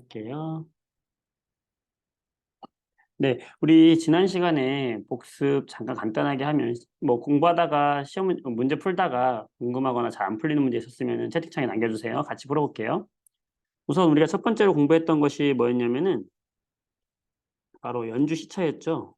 할게요. 네, 우리 지난 시간에 복습 잠깐 간단하게 하면 뭐 공부하다가 시험 문제 풀다가 궁금하거나 잘 안 풀리는 문제 있었으면 채팅창에 남겨주세요. 같이 풀어볼게요. 우선 우리가 첫 번째로 공부했던 것이 뭐였냐면은 바로 연주 시차였죠.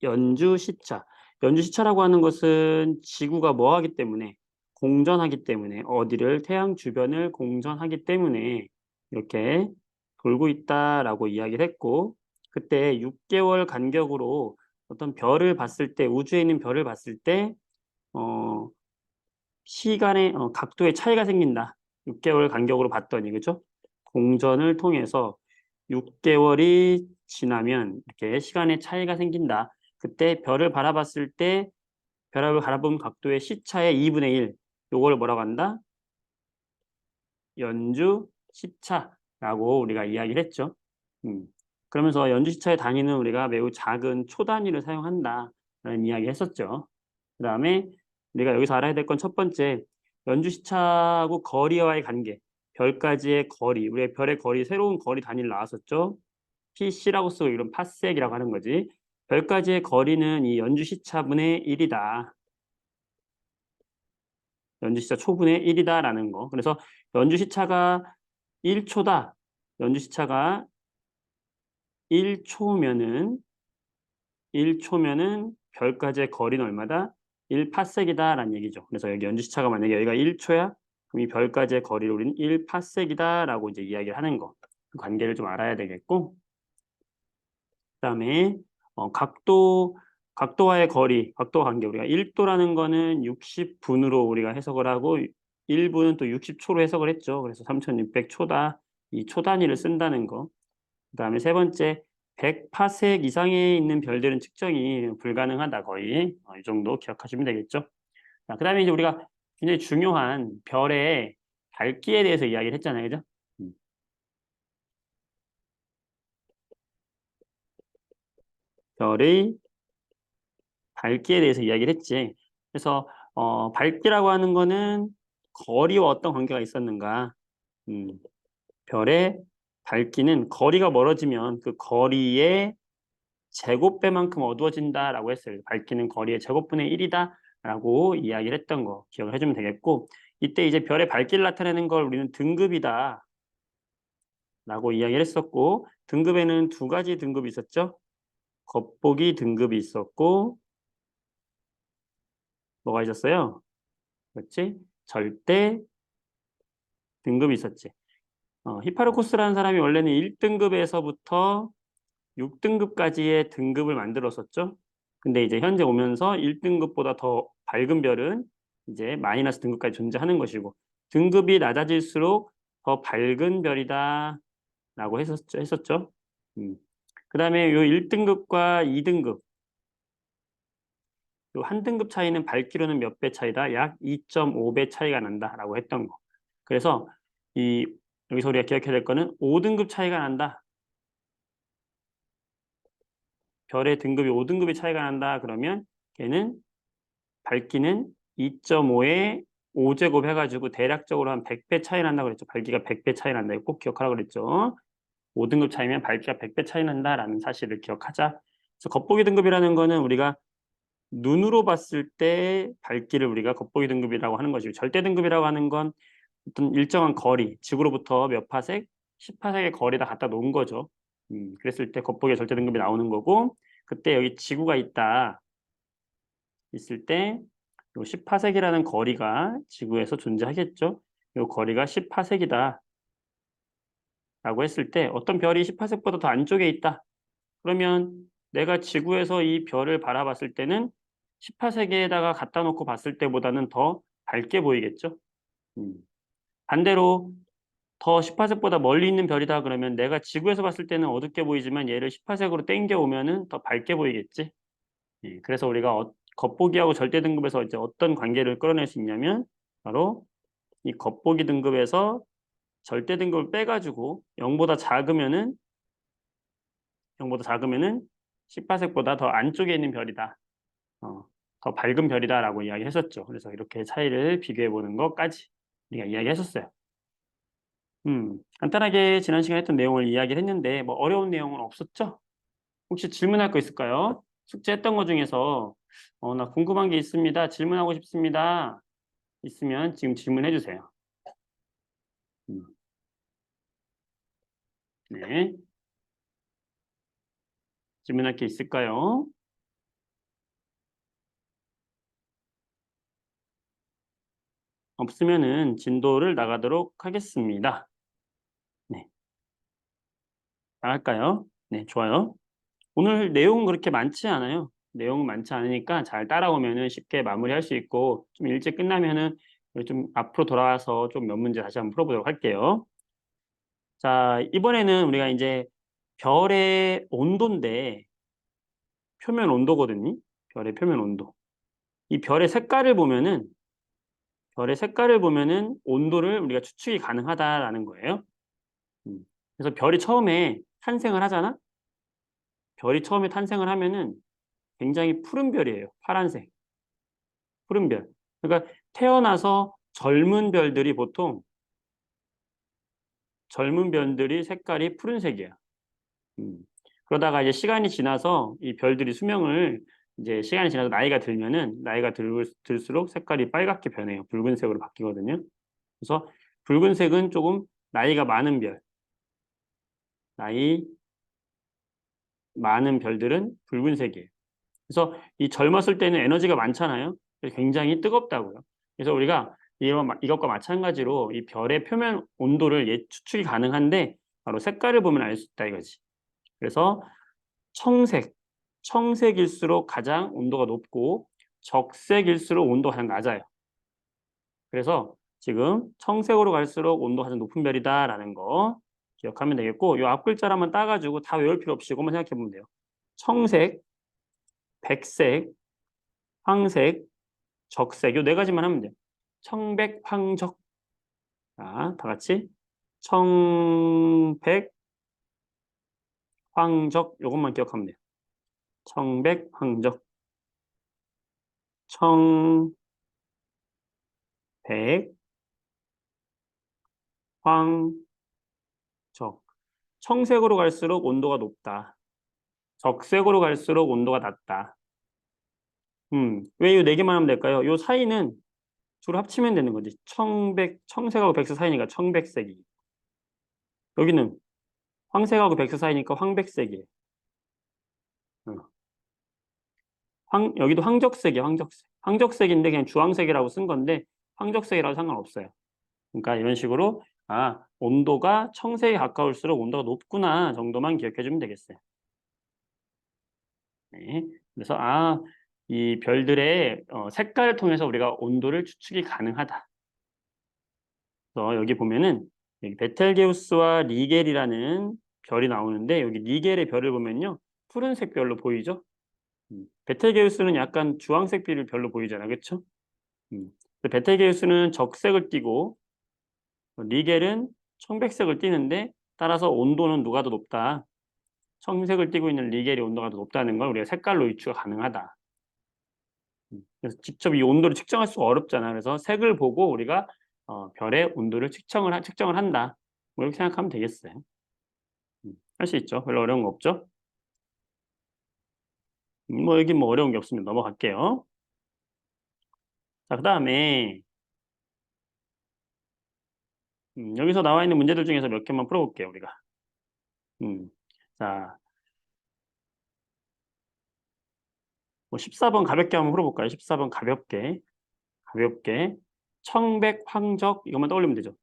연주 시차. 연주 시차라고 하는 것은 지구가 뭐 하기 때문에 공전하기 때문에 어디를 태양 주변을 공전하기 때문에 이렇게 돌고 있다라고 이야기를 했고 그때 6개월 간격으로 어떤 별을 봤을 때 우주에 있는 별을 봤을 때 어, 시간의 각도의 차이가 생긴다. 6개월 간격으로 봤더니 그죠? 공전을 통해서 6개월이 지나면 이렇게 시간의 차이가 생긴다. 그때 별을 바라봤을 때 별을 바라본 각도의 시차의 2분의 1. 요걸 뭐라고 한다? 연주 시차라고 우리가 이야기를 했죠. 그러면서 연주 시차의 단위는 우리가 매우 작은 초 단위를 사용한다라는 이야기 했었죠. 그다음에 우리가 여기서 알아야 될 건 첫 번째, 연주 시차하고 거리와의 관계. 별까지의 거리, 우리의 별의 거리, 새로운 거리 단위를 나왔었죠. PC라고 쓰고 이런 파섹이라고 하는 거지. 별까지의 거리는 이 연주 시차분의 1이다. 연주 시차 초분의 1이다라는 거. 그래서 연주 시차가 1초다. 연주 시차가 1초면은 1초면은 별까지의 거리는 얼마다? 1파섹이다라는 얘기죠. 그래서 여기 연주 시차가 만약에 여기가 1초야? 그럼 이 별까지의 거리를 우리는 1파섹이다라고 이제 이야기를 하는 거. 그 관계를 좀 알아야 되겠고. 그다음에 각도와의 거리, 각도 관계 우리가 1도라는 거는 60분으로 우리가 해석을 하고 1분은 또 60초로 해석을 했죠. 그래서 3600초다. 이 초 단위를 쓴다는 거. 그다음에 세 번째 100파섹 이상에 있는 별들은 측정이 불가능하다 거의. 이 정도 기억하시면 되겠죠. 자, 그다음에 이제 우리가 굉장히 중요한 별의 밝기에 대해서 이야기를 했잖아요. 그죠? 음, 별의 밝기에 대해서 이야기를 했지. 그래서 밝기라고 하는 거는 거리와 어떤 관계가 있었는가? 음, 별의 밝기는 거리가 멀어지면 그 거리의 제곱배만큼 어두워진다라고 했어요. 밝기는 거리의 제곱분의 1이다라고 이야기를 했던 거 기억을 해주면 되겠고 이때 이제 별의 밝기를 나타내는 걸 우리는 등급이다라고 이야기를 했었고 등급에는 두 가지 등급이 있었죠. 겉보기 등급이 있었고 뭐가 있었어요? 그렇지? 절대 등급이 있었지. 히파르코스라는 사람이 원래는 1등급에서부터 6등급까지의 등급을 만들었었죠. 근데 이제 현재 오면서 1등급보다 더 밝은 별은 이제 마이너스 등급까지 존재하는 것이고 등급이 낮아질수록 더 밝은 별이다 라고 했었죠. 그 다음에 요 1등급과 2등급 요 한 등급 차이는 밝기로는 몇 배 차이다? 약 2.5배 차이가 난다라고 했던 거. 그래서 이 여기서 우리가 기억해야 될 거는 5등급 차이가 난다. 별의 등급이 5등급의 차이가 난다. 그러면 걔는 밝기는 2.5에 5제곱 해가지고 대략적으로 한 100배 차이 난다고 그랬죠. 밝기가 100배 차이 난다. 꼭 기억하라고 그랬죠. 5등급 차이면 밝기가 100배 차이 난다라는 사실을 기억하자. 그래서 겉보기 등급이라는 거는 우리가 눈으로 봤을 때 밝기를 우리가 겉보기 등급이라고 하는 것이고 절대 등급이라고 하는 건 어떤 일정한 거리, 지구로부터 몇 파섹, 10파섹의 거리다 갖다 놓은 거죠. 그랬을 때 겉보기의 절대 등급이 나오는 거고 그때 여기 지구가 있을 때 요 10파섹이라는 거리가 지구에서 존재하겠죠. 요 거리가 10파섹이다 라고 했을 때 어떤 별이 10파섹보다 더 안쪽에 있다. 그러면 내가 지구에서 이 별을 바라봤을 때는 10파세기에다가 갖다 놓고 봤을 때보다는 더 밝게 보이겠죠. 음. 반대로 더 10파sek보다 멀리 있는 별이다 그러면 내가 지구에서 봤을 때는 어둡게 보이지만 얘를 10파sek으로 땡겨 오면은 더 밝게 보이겠지. 그래서 우리가 겉보기하고 절대 등급에서 이제 어떤 관계를 끌어낼 수 있냐면 바로 이 겉보기 등급에서 절대 등급을 빼가지고 0보다 작으면은 10파섹보다 더 안쪽에 있는 별이다. 어, 더 밝은 별이다라고 이야기했었죠. 그래서 이렇게 차이를 비교해 보는 것까지 우리가 이야기했었어요. 간단하게 지난 시간에 했던 내용을 이야기를 했는데 뭐 어려운 내용은 없었죠? 혹시 질문할 거 있을까요? 숙제했던 거 중에서 나 궁금한 게 있습니다. 질문하고 싶습니다. 있으면 지금 질문해 주세요. 음, 네. 질문할 게 있을까요? 없으면은 진도를 나가도록 하겠습니다. 네. 나갈까요? 네, 좋아요. 오늘 내용은 그렇게 많지 않아요. 내용은 많지 않으니까 잘 따라오면은 쉽게 마무리할 수 있고 좀 일찍 끝나면은 좀 앞으로 돌아와서 좀 몇 문제 다시 한번 풀어보도록 할게요. 자, 이번에는 우리가 이제 별의 온도인데 표면 온도거든요. 별의 표면 온도. 이 별의 색깔을 보면은 온도를 우리가 추측이 가능하다라는 거예요. 음. 그래서 별이 처음에 탄생을 하잖아. 별이 처음에 탄생을 하면은 굉장히 푸른 별이에요. 파란색. 푸른 별. 그러니까 태어나서 젊은 별들이 색깔이 푸른색이야. 음. 그러다가 이제 시간이 지나서 이 별들이 수명을 이제 시간이 지나서 나이가 들수록 색깔이 빨갛게 변해요. 붉은색으로 바뀌거든요. 그래서 붉은색은 조금 나이가 많은 별, 나이 많은 별들은 붉은색이에요. 그래서 이 젊었을 때는 에너지가 많잖아요. 그래서 굉장히 뜨겁다고요. 그래서 우리가 이것과 마찬가지로 이 별의 표면 온도를 추측이 가능한데 바로 색깔을 보면 알 수 있다 이거지. 그래서 청색, 청색일수록 가장 온도가 높고 적색일수록 온도가 가장 낮아요. 그래서 지금 청색으로 갈수록 온도가 가장 높은 별이다라는 거 기억하면 되겠고 이 앞 글자를 한번 따가지고 다 외울 필요 없이 이것만 생각해 보면 돼요. 청색, 백색, 황색, 적색 이 네 가지만 하면 돼요. 청백, 황적. 자, 다 같이 청백, 황적 이것만 기억하면 돼요. 청백, 황적. 청백, 황적. 청색으로 갈수록 온도가 높다. 적색으로 갈수록 온도가 낮다. 왜 이 네 개만 하면 될까요? 이 사이는 주로 합치면 되는 거지. 청색하고 백색 사이니까 청백색이. 여기는 황색하고 백색 사이니까 황백색이에요. 어. 여기도 황적색이에요, 황적색. 황적색인데 그냥 주황색이라고 쓴 건데 황적색이라고 상관없어요. 그러니까 이런 식으로 온도가 청색에 가까울수록 온도가 높구나 정도만 기억해 주면 되겠어요. 네. 그래서 이 별들의 색깔을 통해서 우리가 온도를 추측이 가능하다. 그래서 여기 보면은 여기 베텔게우스와 리겔이라는 별이 나오는데 여기 리겔의 별을 보면요. 푸른색 별로 보이죠? 베텔게우스는 약간 주황색 별로 보이잖아. 그렇죠? 베텔게우스는 적색을 띠고 리겔은 청백색을 띠는데 따라서 온도는 누가 더 높다. 청색을 띠고 있는 리겔이 온도가 더 높다는 걸 우리가 색깔로 유추가 가능하다. 그래서 직접 이 온도를 측정할 수가 어렵잖아. 그래서 색을 보고 우리가 별의 온도를 측정을 한다. 뭐 이렇게 생각하면 되겠어요. 할 수 있죠. 별로 어려운 거 없죠? 뭐 여기 뭐 어려운 게 없으면 넘어갈게요. 자, 그다음에 여기서 나와 있는 문제들 중에서 몇 개만 풀어볼게요, 우리가. 음, 자, 뭐 14번 가볍게 한번 풀어볼까요? 14번 가볍게. 청백, 황적 이것만 떠올리면 되죠.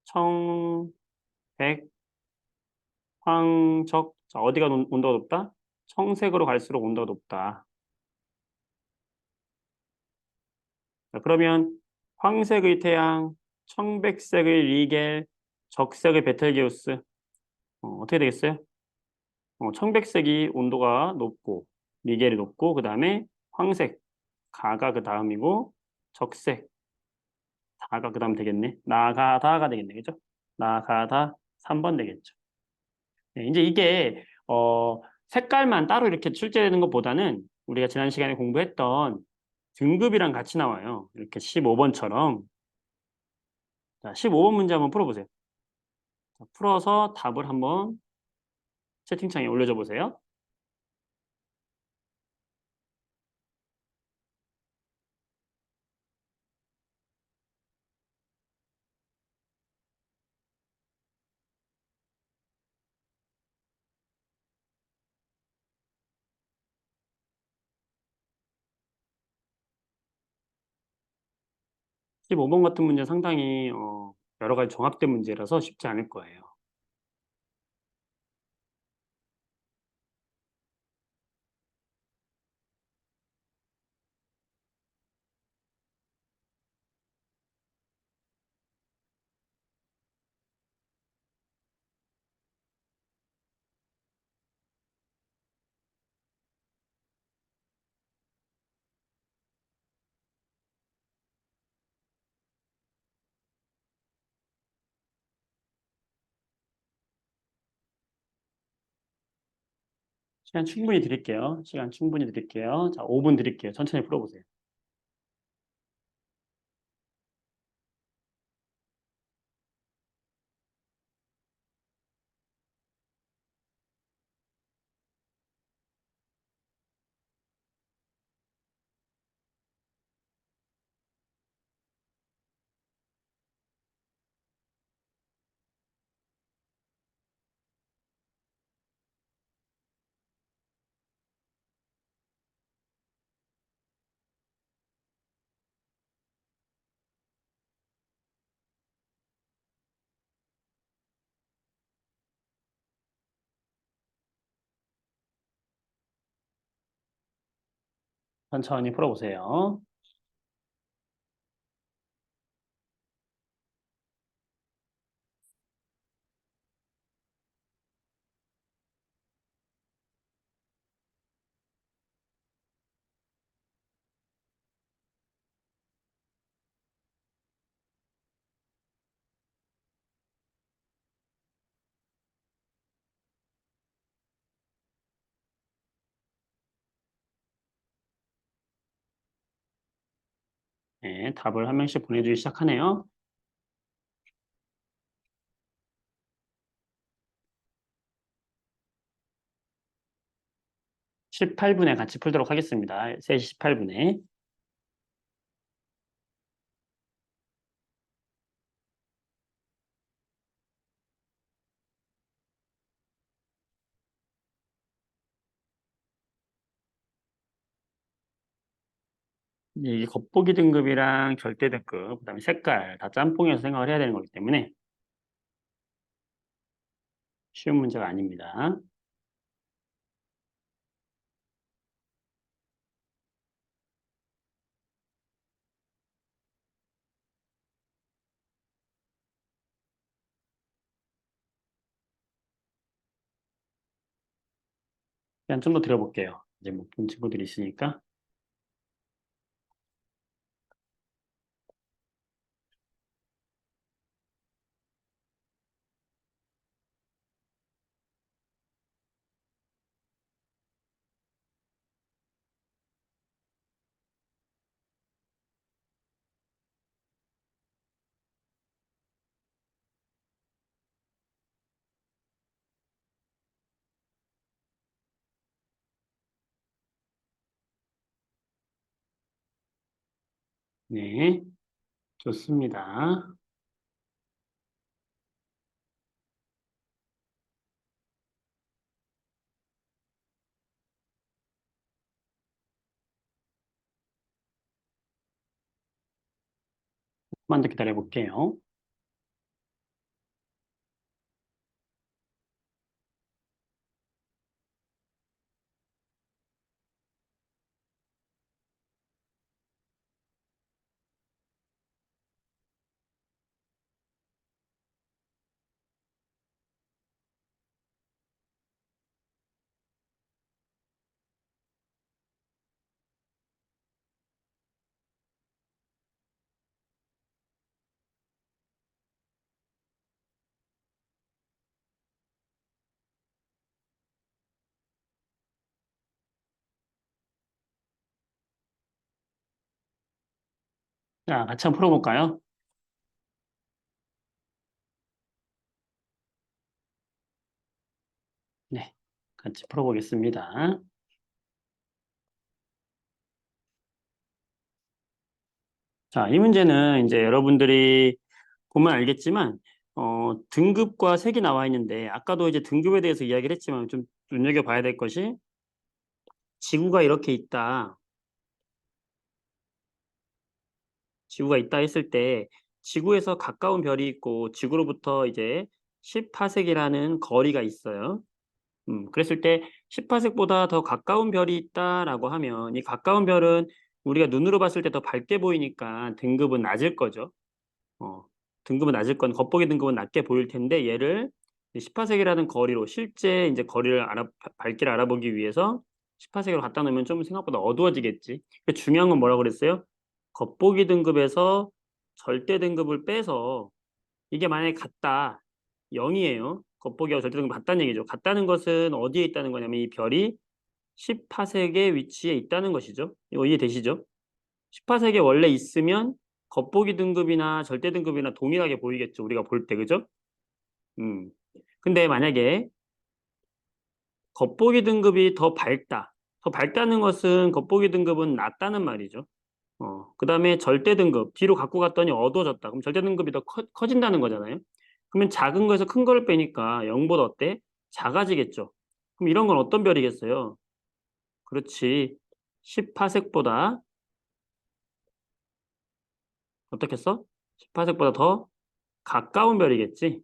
청백, 황적. 자, 어디가 온도가 높다? 청색으로 갈수록 온도가 높다. 자, 그러면 황색의 태양, 청백색의 리겔, 적색의 베텔게우스. 어떻게 되겠어요? 청백색이 온도가 높고 리겔이 높고 그 다음에 황색, 가가 그 다음이고 적색, 다가 그 다음 되겠네. 나가다가 되겠네. 그죠? 나가다 3번 되겠죠. 네, 이제 이게 색깔만 따로 이렇게 출제되는 것보다는 우리가 지난 시간에 공부했던 등급이랑 같이 나와요. 이렇게 15번처럼. 자, 15번 문제 한번 풀어보세요. 자, 풀어서 답을 한번 채팅창에 올려줘 보세요. 15번 같은 문제 상당히 여러 가지 종합된 문제라서 쉽지 않을 거예요. 시간 충분히 드릴게요. 시간 충분히 드릴게요. 자, 5분 드릴게요. 천천히 풀어보세요. 천천히 풀어보세요. 네, 답을 한 명씩 보내주기 시작하네요. 18분에 같이 풀도록 하겠습니다. 3시 18분에. 이게 겉보기 등급이랑 절대 등급, 그다음에 색깔 다 짬뽕해서 생각을 해야 되는 거기 때문에 쉬운 문제가 아닙니다. 그냥 좀 더 드려볼게요. 이제 못 본 친구들이 있으니까. 네, 좋습니다. 조금만 더 기다려볼게요. 자, 같이 한번 풀어볼까요? 네, 같이 풀어보겠습니다. 자, 이 문제는 이제 여러분들이 보면 알겠지만, 등급과 색이 나와 있는데, 아까도 이제 등급에 대해서 이야기를 했지만, 좀 눈여겨봐야 될 것이, 지구가 이렇게 있다. 지구가 있다 했을 때, 지구에서 가까운 별이 있고, 지구로부터 이제 10파색이라는 거리가 있어요. 그랬을 때 10파색보다 더 가까운 별이 있다라고 하면, 이 가까운 별은 우리가 눈으로 봤을 때 더 밝게 보이니까 등급은 낮을 거죠. 어, 등급은 낮을 건 겉보기 등급은 낮게 보일 텐데 얘를 10파색이라는 거리로 실제 이제 거리를 밝기를 알아보기 위해서 10파색으로 갖다 놓으면 좀 생각보다 어두워지겠지. 중요한 건 뭐라고 그랬어요? 겉보기 등급에서 절대 등급을 빼서 이게 만약에 같다. 0이에요. 겉보기하고 절대 등급 같다는 얘기죠. 같다는 것은 어디에 있다는 거냐면 이 별이 10파색의 위치에 있다는 것이죠. 이거 이해되시죠? 10파색에 원래 있으면 겉보기 등급이나 절대 등급이나 동일하게 보이겠죠. 우리가 볼 때, 그죠? 음. 근데 만약에 겉보기 등급이 더 밝다. 더 밝다는 것은 겉보기 등급은 낮다는 말이죠. 그 다음에 절대 등급, 뒤로 갖고 갔더니 어두워졌다. 그럼 절대 등급이 더 커진다는 거잖아요. 그러면 작은 거에서 큰 거를 빼니까 0보다 어때? 작아지겠죠. 그럼 이런 건 어떤 별이겠어요? 그렇지. 10파색보다 어떻게 써? 10파색보다 더 가까운 별이겠지.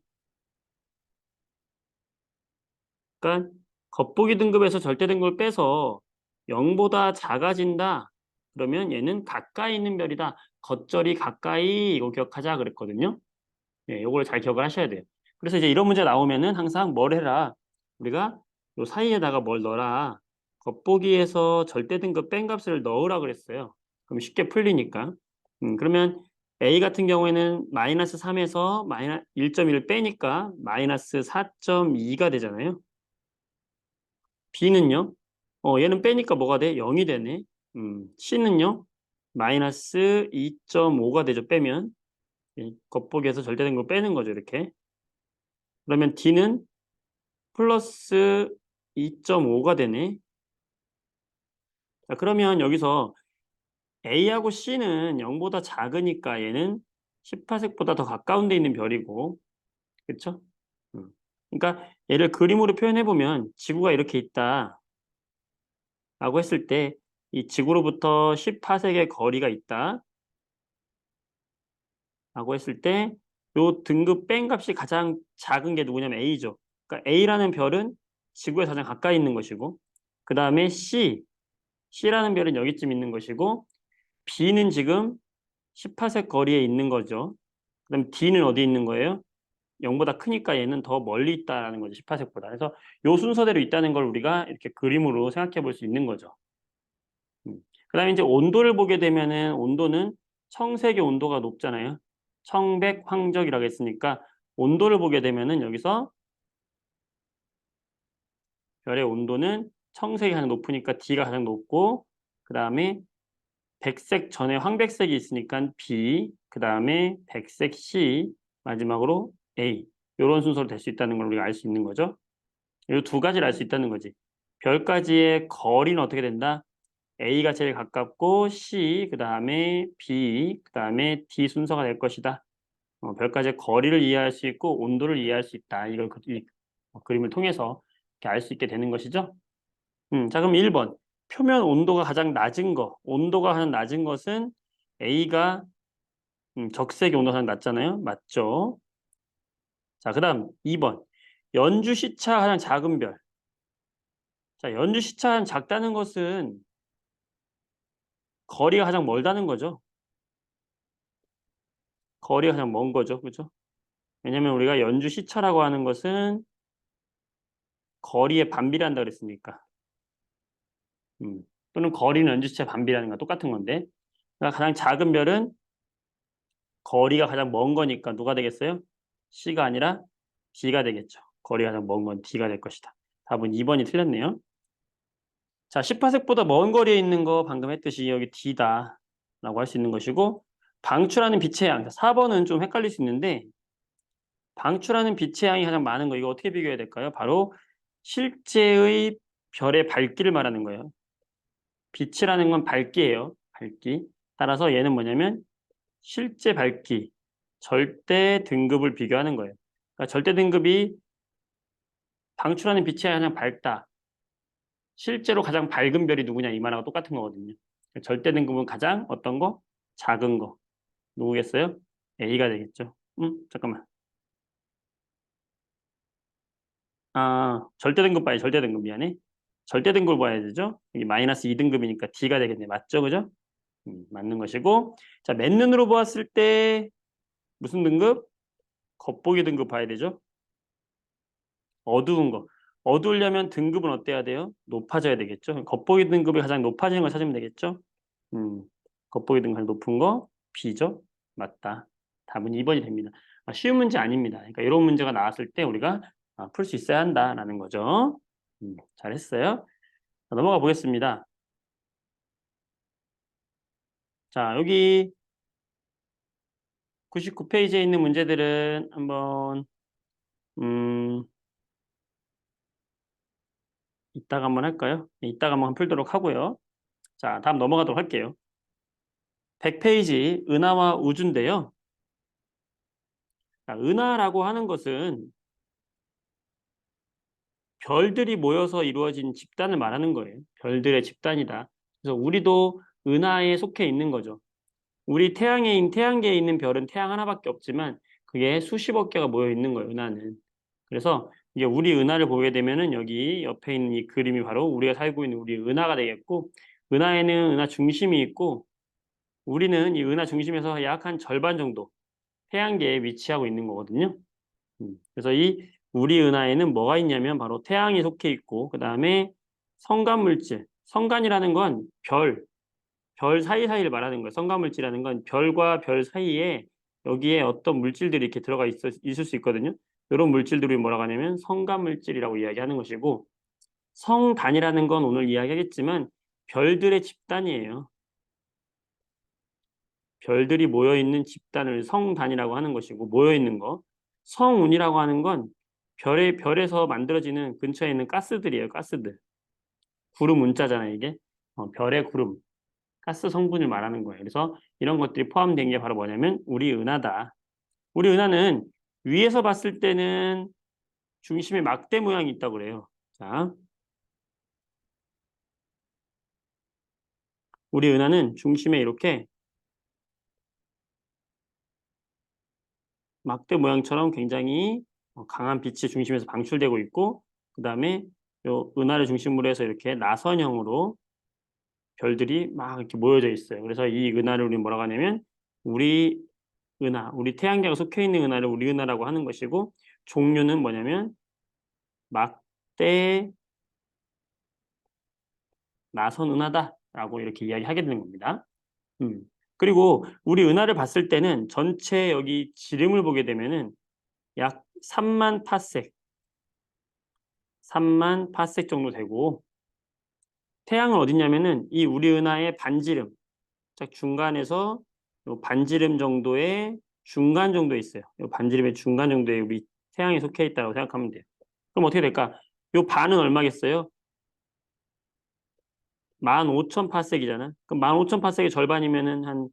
그러니까 겉보기 등급에서 절대 등급을 빼서 0보다 작아진다. 그러면 얘는 가까이 있는 별이다. 겉절이 가까이 이거 기억하자 그랬거든요. 예, 요걸 잘 기억을 하셔야 돼요. 그래서 이제 이런 문제 나오면은 항상 뭘 해라. 우리가 요 사이에다가 뭘 넣어라. 겉보기에서 절대 등급 뺀 값을 넣으라 그랬어요. 그럼 쉽게 풀리니까. 그러면 A 같은 경우에는 마이너스 3에서 마이너스 1.1을 빼니까 마이너스 4.2가 되잖아요. B는요? 얘는 빼니까 뭐가 돼? 0이 되네. C는요? 마이너스 2.5가 되죠. 빼면. 겉보기에서 절대된 걸 빼는 거죠. 이렇게. 그러면 D는 플러스 2.5가 되네. 자, 그러면 여기서 A하고 C는 0보다 작으니까 얘는 10파색보다 더 가까운 데 있는 별이고. 그렇죠? 그러니까 얘를 그림으로 표현해 보면 지구가 이렇게 있다. 라고 했을 때 이 지구로부터 10파색의 거리가 있다. 라고 했을 때 요 등급 뺀 값이 가장 작은 게 누구냐면 A죠. 그러니까 A라는 별은 지구에 가장 가까이 있는 것이고 그 다음에 C라는 별은 여기쯤 있는 것이고 B는 지금 10파색 거리에 있는 거죠. 그 다음에 D는 어디 있는 거예요? 0보다 크니까 얘는 더 멀리 있다라는 거죠. 10파색보다. 그래서 요 순서대로 있다는 걸 우리가 이렇게 그림으로 생각해 볼 수 있는 거죠. 그다음에 이제 온도를 보게 되면은 온도는 청색의 온도가 높잖아요. 청백 황적이라고 했으니까 온도를 보게 되면은 여기서 별의 온도는 청색이 가장 높으니까 D가 가장 높고 그다음에 백색 전에 황백색이 있으니까 B, 그다음에 백색 C, 마지막으로 A. 이런 순서로 될 수 있다는 걸 우리가 알 수 있는 거죠. 이 두 가지를 알 수 있다는 거지. 별까지의 거리는 어떻게 된다? A가 제일 가깝고 C, 그 다음에 B, 그 다음에 D 순서가 될 것이다. 별까지의 거리를 이해할 수 있고 온도를 이해할 수 있다. 이걸 이 그림을 통해서 알 수 있게 되는 것이죠. 자, 그럼 1번. 표면 온도가 가장 낮은 거. 온도가 가장 낮은 것은 A가 적색의 온도가 가장 낮잖아요. 맞죠? 자, 그 다음 2번. 연주 시차 가장 작은 별. 자, 연주 시차 가장 작다는 것은 거리가 가장 멀다는 거죠. 거리가 가장 먼 거죠. 그죠? 왜냐면 우리가 연주 시차라고 하는 것은 거리에 반비례한다 그랬으니까. 또는 거리는 연주 시차에 반비례하는 거 똑같은 건데. 그러니까 가장 작은 별은 거리가 가장 먼 거니까 누가 되겠어요? C가 아니라 D가 되겠죠. 거리가 가장 먼 건 D가 될 것이다. 답은 2번이 틀렸네요. 자, 10파색보다 먼 거리에 있는 거 방금 했듯이 여기 D다 라고 할 수 있는 것이고 방출하는 빛의 양. 4번은 좀 헷갈릴 수 있는데 방출하는 빛의 양이 가장 많은 거. 이거 어떻게 비교해야 될까요? 바로 실제의 별의 밝기를 말하는 거예요. 빛이라는 건 밝기예요. 밝기. 따라서 얘는 뭐냐면 실제 밝기, 절대 등급을 비교하는 거예요. 그러니까 절대 등급이 방출하는 빛이 가장 밝다. 실제로 가장 밝은 별이 누구냐 이 말하고 똑같은 거거든요. 절대 등급은 가장 어떤 거? 작은 거. 누구겠어요? A가 되겠죠. 잠깐만. 아, 절대 등급 봐야 절대 등급 미안해. 절대 등급을 봐야 되죠. 여기 마이너스 2등급이니까 D가 되겠네. 맞죠? 그죠? 맞는 것이고. 자, 맨눈으로 보았을 때 무슨 등급? 겉보기 등급 봐야 되죠. 어두운 거. 어두우려면 등급은 어때야 돼요? 높아져야 되겠죠. 겉보기 등급이 가장 높아지는 걸 찾으면 되겠죠. 겉보기 등급 높은 거 B죠. 맞다. 답은 2번이 됩니다. 쉬운 문제 아닙니다. 그러니까 이런 문제가 나왔을 때 우리가 풀 수 있어야 한다라는 거죠. 잘했어요. 자, 넘어가 보겠습니다. 자, 여기 99페이지에 있는 문제들은 한번 이따가 한번 할까요? 네, 이따가 한번 풀도록 하고요. 자, 다음 넘어가도록 할게요. 100페이지 은하와 우주인데요. 자, 은하라고 하는 것은 별들이 모여서 이루어진 집단을 말하는 거예요. 별들의 집단이다. 그래서 우리도 은하에 속해 있는 거죠. 우리 태양계에 있는 별은 태양 하나밖에 없지만 그게 수십억 개가 모여 있는 거예요. 은하는. 그래서 이게 우리 은하를 보게 되면은 여기 옆에 있는 이 그림이 바로 우리가 살고 있는 우리 은하가 되겠고, 은하에는 은하 중심이 있고 우리는 이 은하 중심에서 약 한 절반 정도 태양계에 위치하고 있는 거거든요. 그래서 이 우리 은하에는 뭐가 있냐면 바로 태양이 속해 있고, 그 다음에 성간물질. 성간이라는 건 별 사이사이를 말하는 거예요. 성간물질이라는 건 별과 별 사이에 여기에 어떤 물질들이 이렇게 들어가 있을 수 있거든요. 이런 물질들이 뭐라고 하냐면 성간물질이라고 이야기하는 것이고, 성단이라는 건 오늘 이야기하겠지만 별들의 집단이에요. 별들이 모여있는 집단을 성단이라고 하는 것이고, 모여있는 거. 성운이라고 하는 건 별에서 만들어지는 근처에 있는 가스들이에요. 가스들. 구름 운자잖아요, 이게. 별의 구름. 가스 성분을 말하는 거예요. 그래서 이런 것들이 포함된 게 바로 뭐냐면 우리 은하다. 우리 은하는 위에서 봤을 때는 중심에 막대 모양이 있다고 그래요. 자, 우리 은하는 중심에 이렇게 막대 모양처럼 굉장히 강한 빛이 중심에서 방출되고 있고, 그 다음에 요 은하를 중심으로 해서 이렇게 나선형으로 별들이 막 이렇게 모여져 있어요. 그래서 이 은하를 우리 뭐라고 하냐면 우리 은하, 우리 태양계가 속해 있는 은하를 우리 은하라고 하는 것이고, 종류는 뭐냐면 막대 나선 은하다라고 이렇게 이야기하게 되는 겁니다. 그리고 우리 은하를 봤을 때는 전체 여기 지름을 보게 되면은 약 3만 파섹, 3만 파섹 정도 되고, 태양은 어디냐면은 이 우리 은하의 반지름, 즉 중간에서 요 반지름 정도의 중간 정도에 있어요. 요 반지름의 중간 정도에 우리 태양이 속해 있다고 생각하면 돼요. 그럼 어떻게 될까? 요 반은 얼마겠어요? 15,000파섹이잖아. 그럼 15,000파섹의 절반이면은 한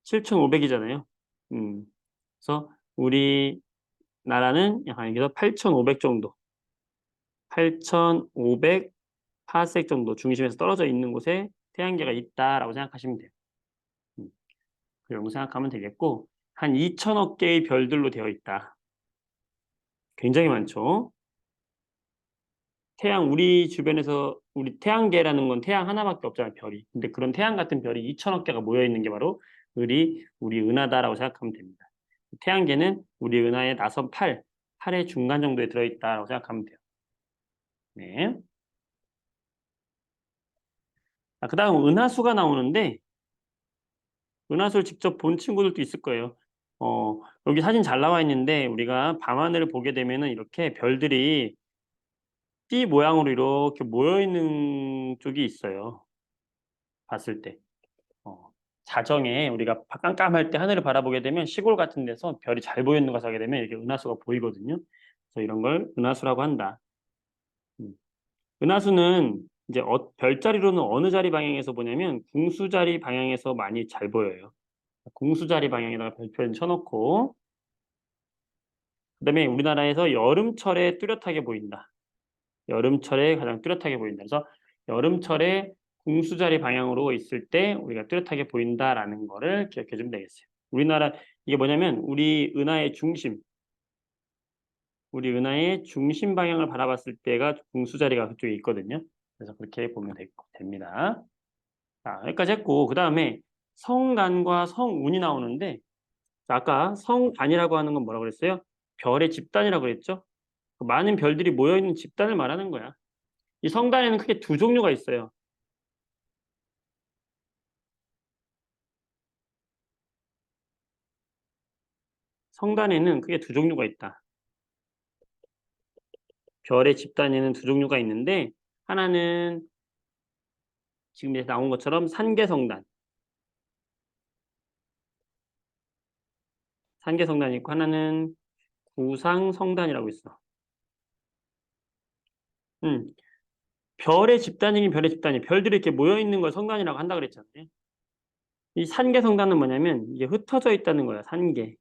7,500이잖아요. 그래서 우리 나라는 약간 여기서 8,500 정도, 8,500 파섹 정도 중심에서 떨어져 있는 곳에 태양계가 있다라고 생각하시면 돼요. 그 정도 생각하면 되겠고, 한 2천억 개의 별들로 되어 있다. 굉장히 많죠. 우리 주변에서 우리 태양계라는 건 태양 하나밖에 없잖아요, 별이. 근데 그런 태양 같은 별이 2천억 개가 모여 있는 게 바로 우리 은하다라고 생각하면 됩니다. 태양계는 우리 은하의 나선 팔의 중간 정도에 들어있다라고 생각하면 돼요. 네. 그 다음 은하수가 나오는데, 은하수를 직접 본 친구들도 있을 거예요. 여기 사진 잘 나와 있는데 우리가 밤하늘을 보게 되면은 이렇게 별들이 띠 모양으로 이렇게 모여 있는 쪽이 있어요. 봤을 때. 어, 자정에 우리가 깜깜할 때 하늘을 바라보게 되면 시골 같은 데서 별이 잘 보이는 곳에 가게 되면 이렇게 은하수가 보이거든요. 그래서 이런 걸 은하수라고 한다. 음. 은하수는 이제 별자리로는 어느 자리 방향에서 보냐면 궁수자리 방향에서 많이 잘 보여요. 궁수자리 방향에다가 별표를 쳐놓고 그다음에 우리나라에서 여름철에 뚜렷하게 보인다. 여름철에 가장 뚜렷하게 보인다. 그래서 여름철에 궁수자리 방향으로 있을 때 우리가 뚜렷하게 보인다라는 거를 기억해 주면 되겠어요. 우리나라 이게 뭐냐면 우리 은하의 중심 방향을 바라봤을 때가 궁수자리가 그쪽에 있거든요. 그래서 그렇게 보면 됩니다. 자, 여기까지 했고 그다음에 성단과 성운이 나오는데 아까 성단이라고 하는 건 뭐라고 그랬어요? 별의 집단이라고 그랬죠? 많은 별들이 모여 있는 집단을 말하는 거야. 이 성단에는 크게 두 종류가 있어요. 성단에는 크게 두 종류가 있다. 별의 집단에는 두 종류가 있는데 하나는 지금 나온 것처럼 산계성단. 산계성단이 있고 하나는 구상성단이라고 있어. 별의 집단이긴 별의 집단이 별들이 이렇게 모여 있는 걸 성단이라고 한다 그랬잖아요. 이 산계성단은 뭐냐면 이게 흩어져 있다는 거야. 산계.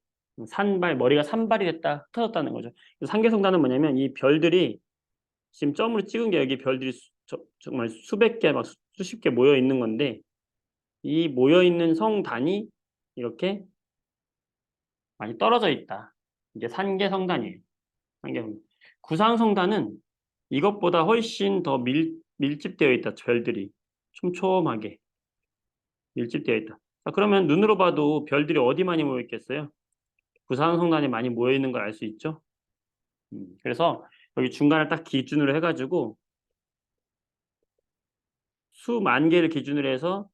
머리가 산발이 됐다. 흩어졌다는 거죠. 산계성단은 뭐냐면 이 별들이 지금 점으로 찍은 게 여기 별들이 정말 수백 개, 막 수십 개 모여 있는 건데 이 모여 있는 성단이 이렇게 많이 떨어져 있다. 이게 산계성단이에요. 산계성단. 구상성단은 이것보다 훨씬 더 밀집되어 있다. 별들이 촘촘하게 밀집되어 있다. 자, 그러면 눈으로 봐도 별들이 어디 많이 모여 있겠어요? 구상성단에 많이 모여 있는 걸 알 수 있죠. 그래서 여기 중간을 딱 기준으로 해가지고 수만 개를 기준으로 해서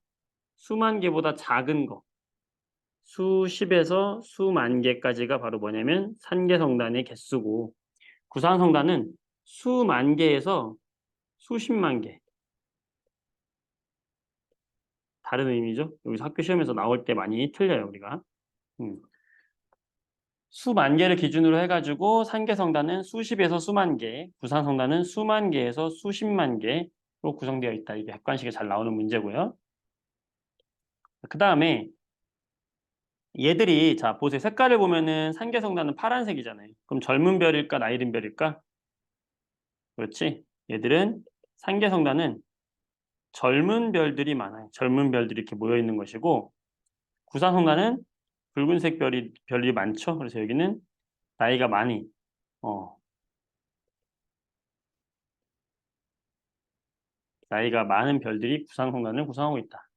수만 개보다 작은 거 수십에서 수만 개까지가 바로 뭐냐면 산계성단의 개수고 구상성단은 수만 개에서 수십만 개 다른 의미죠. 여기서 학교 시험에서 나올 때 많이 틀려요 우리가. 음. 수만 개를 기준으로 해가지고 산계성단은 수십에서 수만 개, 구상성단은 수만 개에서 수십만 개로 구성되어 있다. 이게 객관식에 잘 나오는 문제고요. 그 다음에 얘들이 자 보세요. 색깔을 보면은 산계성단은 파란색이잖아요. 그럼 젊은 별일까 나이 든 별일까? 그렇지. 얘들은 산계성단은 젊은 별들이 많아요. 젊은 별들이 이렇게 모여 있는 것이고 구상성단은 붉은색 별이 많죠. 그래서 여기는 나이가 많이 나이가 많은 별들이 구상성단을 구성하고 있다.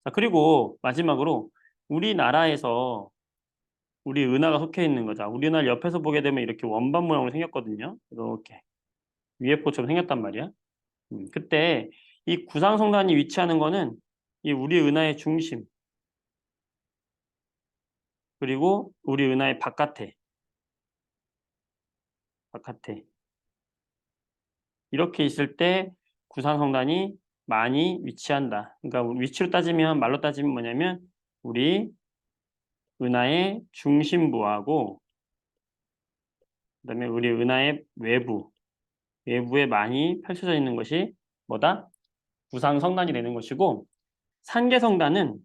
자, 그리고 마지막으로 우리나라에서 우리 은하가 속해 있는 거죠. 우리나라 옆에서 보게 되면 이렇게 원반 모양으로 생겼거든요. 이렇게 UFO처럼 생겼단 말이야. 그때 이 구상성단이 위치하는 거는 이 우리 은하의 중심 그리고 우리 은하의 바깥에 이렇게 있을 때 구상성단이 많이 위치한다. 그러니까 위치로 따지면 말로 따지면 뭐냐면 우리 은하의 중심부하고 그다음에 우리 은하의 외부에 많이 펼쳐져 있는 것이 뭐다? 구상성단이 되는 것이고 산계성단은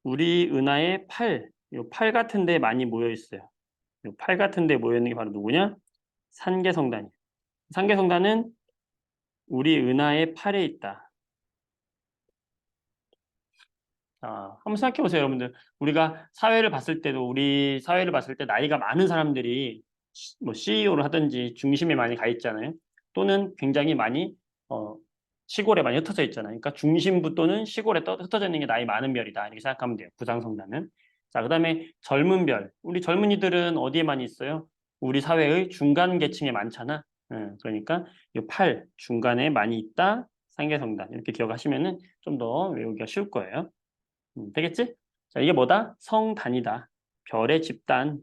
우리 은하의 요 팔 같은 데 많이 모여 있어요. 요 팔 같은 데 모여 있는 게 바로 누구냐? 산계성단이에요. 산계성단은 우리 은하의 팔에 있다. 한번 생각해 보세요, 여러분들. 우리 사회를 봤을 때 나이가 많은 사람들이 뭐 CEO를 하든지 중심에 많이 가 있잖아요. 또는 굉장히 많이 시골에 많이 흩어져 있잖아요. 그러니까 중심부 또는 시골에 흩어져 있는 게 나이 많은 별이다. 이렇게 생각하면 돼요. 구상성단은. 자, 그다음에 젊은 별. 우리 젊은이들은 어디에 많이 있어요? 우리 사회의 중간 계층에 많잖아. 그러니까 이 팔 중간에 많이 있다. 상계성단 이렇게 기억하시면은 좀 더 외우기가 쉬울 거예요. 되겠지? 자, 이게 뭐다? 성단이다. 별의 집단을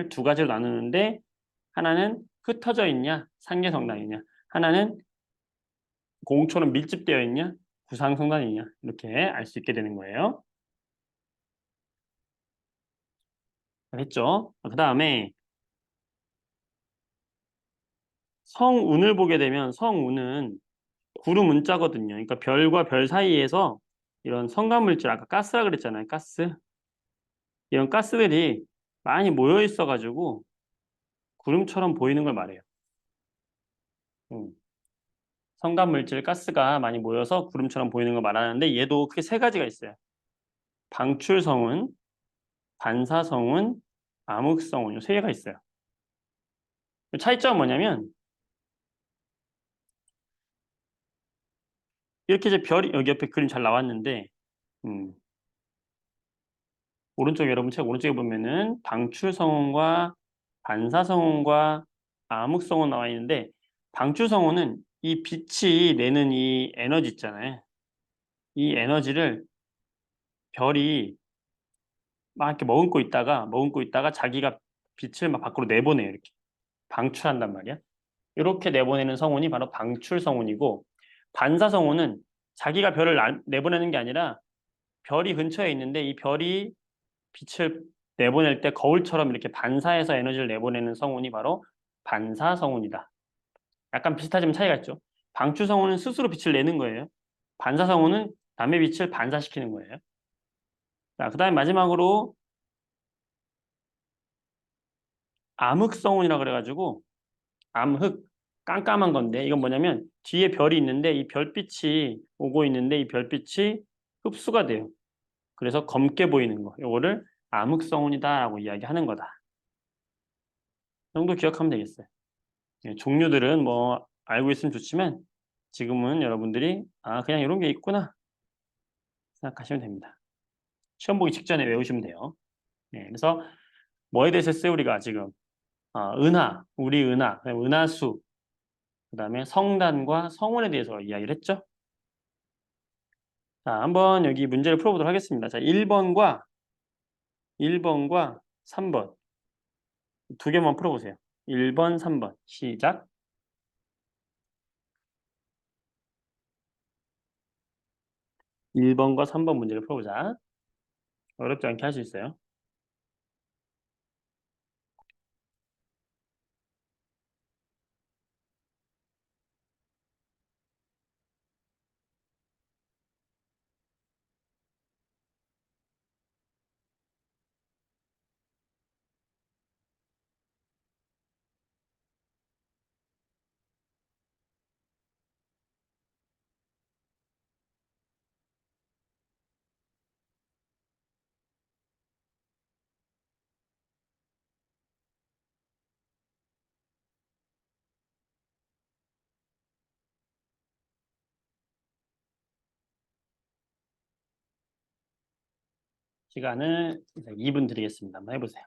두 가지로 나누는데 하나는 흩어져 있냐? 상계성단이냐? 하나는 공처럼 밀집되어 있냐? 구상성단이냐? 이렇게 알 수 있게 되는 거예요. 했죠. 그 다음에 성운을 보게 되면 성운은 구름 문자거든요. 그러니까 별과 별 사이에서 이런 성간물질, 아까 가스라 그랬잖아요. 가스. 이런 가스들이 많이 모여 있어가지고 구름처럼 보이는 걸 말해요. 음. 성간물질, 가스가 많이 모여서 구름처럼 보이는 걸 말하는데 얘도 크게 세 가지가 있어요. 방출성운, 반사성운, 암흑성운, 이 세 개가 있어요. 차이점은 뭐냐면 이렇게 이제 별이 여기 옆에 그림 잘 나왔는데 음, 오른쪽 여러분 책 오른쪽에 보면은 방출성운과 반사성운과 암흑성운 나와 있는데 방출성운은 이 빛이 내는 이 에너지 있잖아요. 이 에너지를 별이 막 이렇게 머금고 있다가 자기가 빛을 막 밖으로 내보내요. 이렇게 방출한단 말이야. 이렇게 내보내는 성운이 바로 방출성운이고 반사성운은 자기가 별을 내보내는 게 아니라 별이 근처에 있는데 이 별이 빛을 내보낼 때 거울처럼 이렇게 반사해서 에너지를 내보내는 성운이 바로 반사성운이다. 약간 비슷하지만 차이가 있죠. 방출성운은 스스로 빛을 내는 거예요. 반사성운은 남의 빛을 반사시키는 거예요. 자, 그다음에 마지막으로 암흑성운이라고 그래가지고 암흑 깜깜한 건데 이건 뭐냐면 뒤에 별이 있는데 이 별빛이 오고 있는데 이 별빛이 흡수가 돼요. 그래서 검게 보이는 거. 요거를 암흑성운이다라고 이야기하는 거다. 이 정도 기억하면 되겠어요. 예, 종류들은 뭐 알고 있으면 좋지만 지금은 여러분들이 아 그냥 이런 게 있구나 생각하시면 됩니다. 시험 보기 직전에 외우시면 돼요. 예, 그래서 뭐에 대해서 했어요 우리가 지금 은하, 우리 은하, 은하수, 그다음에 성단과 성운에 대해서 이야기를 했죠. 자, 한번 여기 문제를 풀어보도록 하겠습니다. 자, 1번과 3번 두 개만 풀어보세요. 1번, 3번 시작. 1번과 3번 문제를 풀어보자. 어렵지 않게 할 수 있어요. 시간을 2분 드리겠습니다. 한번 해보세요.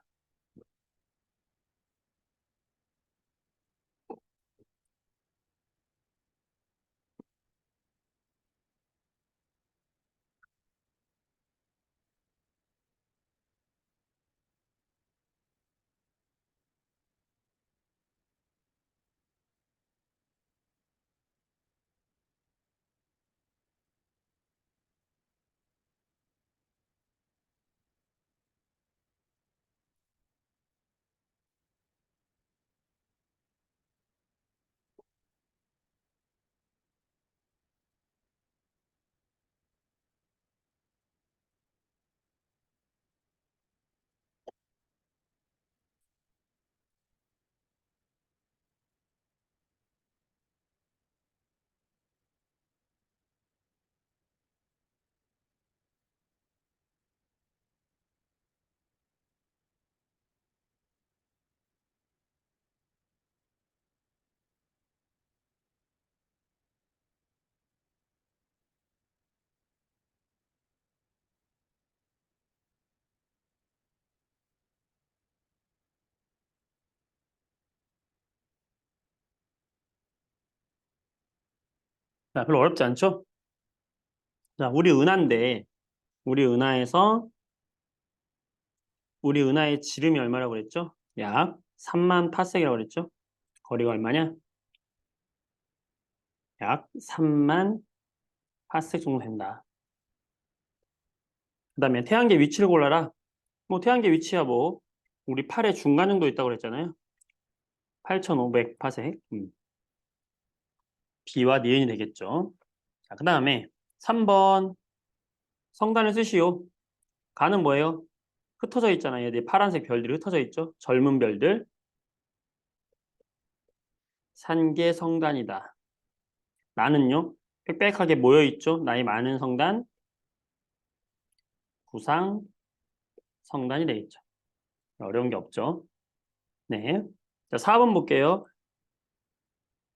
자, 별로 어렵지 않죠? 자, 우리 은하에서 우리 은하의 지름이 얼마라고 그랬죠? 약 3만 파섹이라고 그랬죠? 거리가 얼마냐? 약 3만 파섹 정도 된다. 그 다음에 태양계 위치를 골라라. 뭐 태양계 위치야 뭐 우리 팔의 중간 정도 있다고 그랬잖아요. 8500파섹. B와 니은이 되겠죠. 자, 그 다음에 3번 성단을 쓰시오. 가는 뭐예요? 흩어져 있잖아요. 얘들 파란색 별들이 흩어져 있죠. 젊은 별들. 산계 성단이다. 나는요. 빽빽하게 모여 있죠. 나이 많은 성단. 구상 성단이 되어 있죠. 어려운 게 없죠. 네. 자, 4번 볼게요.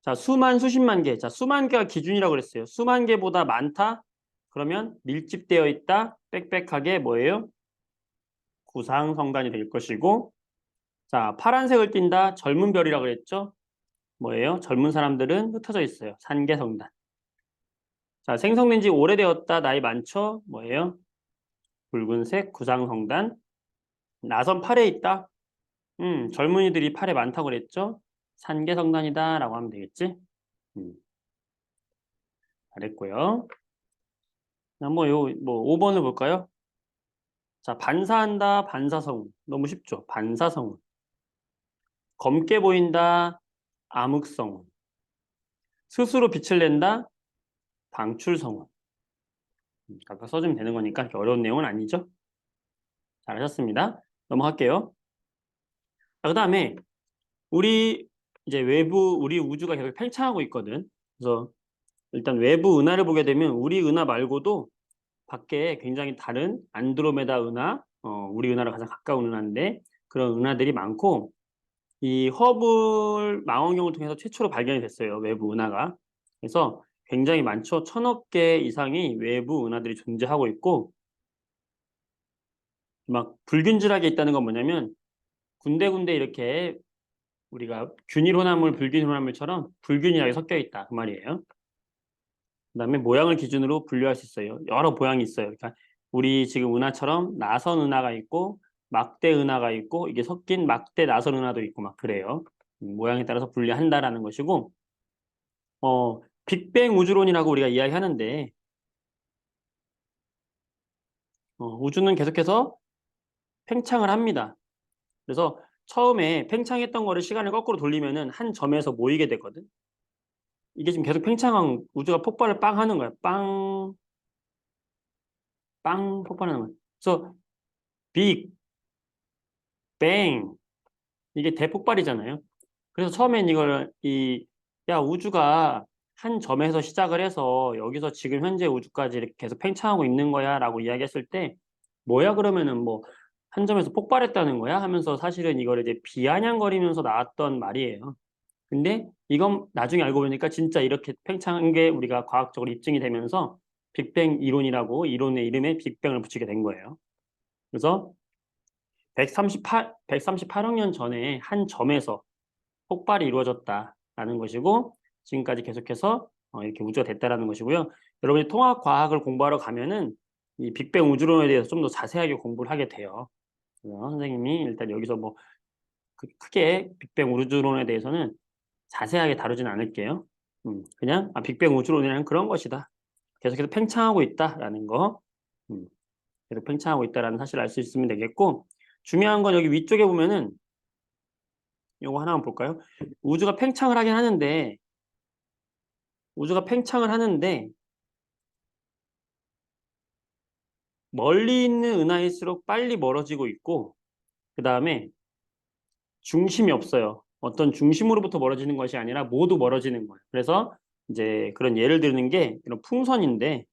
자, 수만 수십만 개. 자, 수만 개가 기준이라고 그랬어요. 수만 개보다 많다? 그러면 밀집되어 있다. 빽빽하게 뭐예요? 구상 성단이 될 것이고, 자, 파란색을 띈다. 젊은 별이라고 그랬죠? 뭐예요? 젊은 사람들은 흩어져 있어요. 산계 성단. 자, 생성된 지 오래되었다. 나이 많죠? 뭐예요? 붉은색 구상 성단. 나선 팔에 있다. 젊은이들이 팔에 많다고 그랬죠? 산계 성단이다. 라고 하면 되겠지? 잘했고요. 한번 뭐 5번을 볼까요? 자, 반사한다, 반사성운. 너무 쉽죠? 반사성운. 검게 보인다, 암흑성운. 스스로 빛을 낸다, 방출성운. 각각 써주면 되는 거니까 이렇게 어려운 내용은 아니죠? 잘하셨습니다. 넘어갈게요. 자, 그 다음에 우리 이제 외부, 우리 우주가 계속 팽창하고 있거든. 그래서 일단 외부 은하를 보게 되면 우리 은하 말고도 밖에 굉장히 다른 안드로메다 은하, 우리 은하랑 가장 가까운 은하인데 그런 은하들이 많고 이 허블 망원경을 통해서 최초로 발견이 됐어요. 외부 은하가. 그래서 굉장히 많죠. 1000억 개 이상의 외부 은하들이 존재하고 있고 막 불균질하게 있다는 건 뭐냐면 군데군데 이렇게 우리가 균일 혼합물, 불균일 혼합물처럼 불균일하게 섞여 있다. 그 말이에요. 그다음에 모양을 기준으로 분류할 수 있어요. 여러 모양이 있어요. 그러니까 우리 지금 은하처럼 나선 은하가 있고 막대 은하가 있고 이게 섞인 막대 나선 은하도 있고 막 그래요. 모양에 따라서 분류한다라는 것이고 빅뱅 우주론이라고 우리가 이야기하는데 우주는 계속해서 팽창을 합니다. 그래서 처음에 팽창했던 거를 시간을 거꾸로 돌리면은 한 점에서 모이게 되거든. 이게 지금 계속 팽창한 우주가 폭발을 빵 하는 거야. 빵, 빵 폭발하는 거야. 그래서 빅, 뱅 이게 대폭발이잖아요. 그래서 처음엔 야, 우주가 한 점에서 시작을 해서 여기서 지금 현재 우주까지 이렇게 계속 팽창하고 있는 거야 라고 이야기했을 때 뭐야 그러면은 뭐 한 점에서 폭발했다는 거야 하면서 사실은 이걸 이제 비아냥거리면서 나왔던 말이에요. 근데 이건 나중에 알고 보니까 진짜 이렇게 팽창한 게 우리가 과학적으로 입증이 되면서 빅뱅 이론이라고 이론의 이름에 빅뱅을 붙이게 된 거예요. 그래서 138억 년 전에 한 점에서 폭발이 이루어졌다라는 것이고 지금까지 계속해서 이렇게 우주가 됐다라는 것이고요. 여러분이 통합 과학을 공부하러 가면은 이 빅뱅 우주론에 대해서 좀 더 자세하게 공부를 하게 돼요. 선생님이 일단 여기서 뭐 크게 빅뱅 우주론에 대해서는 자세하게 다루진 않을게요. 그냥 빅뱅 우주론이라는 그런 것이다. 계속해서 팽창하고 있다라는 거. 계속 팽창하고 있다라는 사실을 알 수 있으면 되겠고 중요한 건 여기 위쪽에 보면은 요거 하나만 볼까요? 우주가 팽창을 하긴 하는데 멀리 있는 은하일수록 빨리 멀어지고 있고 그 다음에 중심이 없어요. 어떤 중심으로부터 멀어지는 것이 아니라 모두 멀어지는 거예요. 그래서 이제 그런 예를 드는 게 이런 풍선인데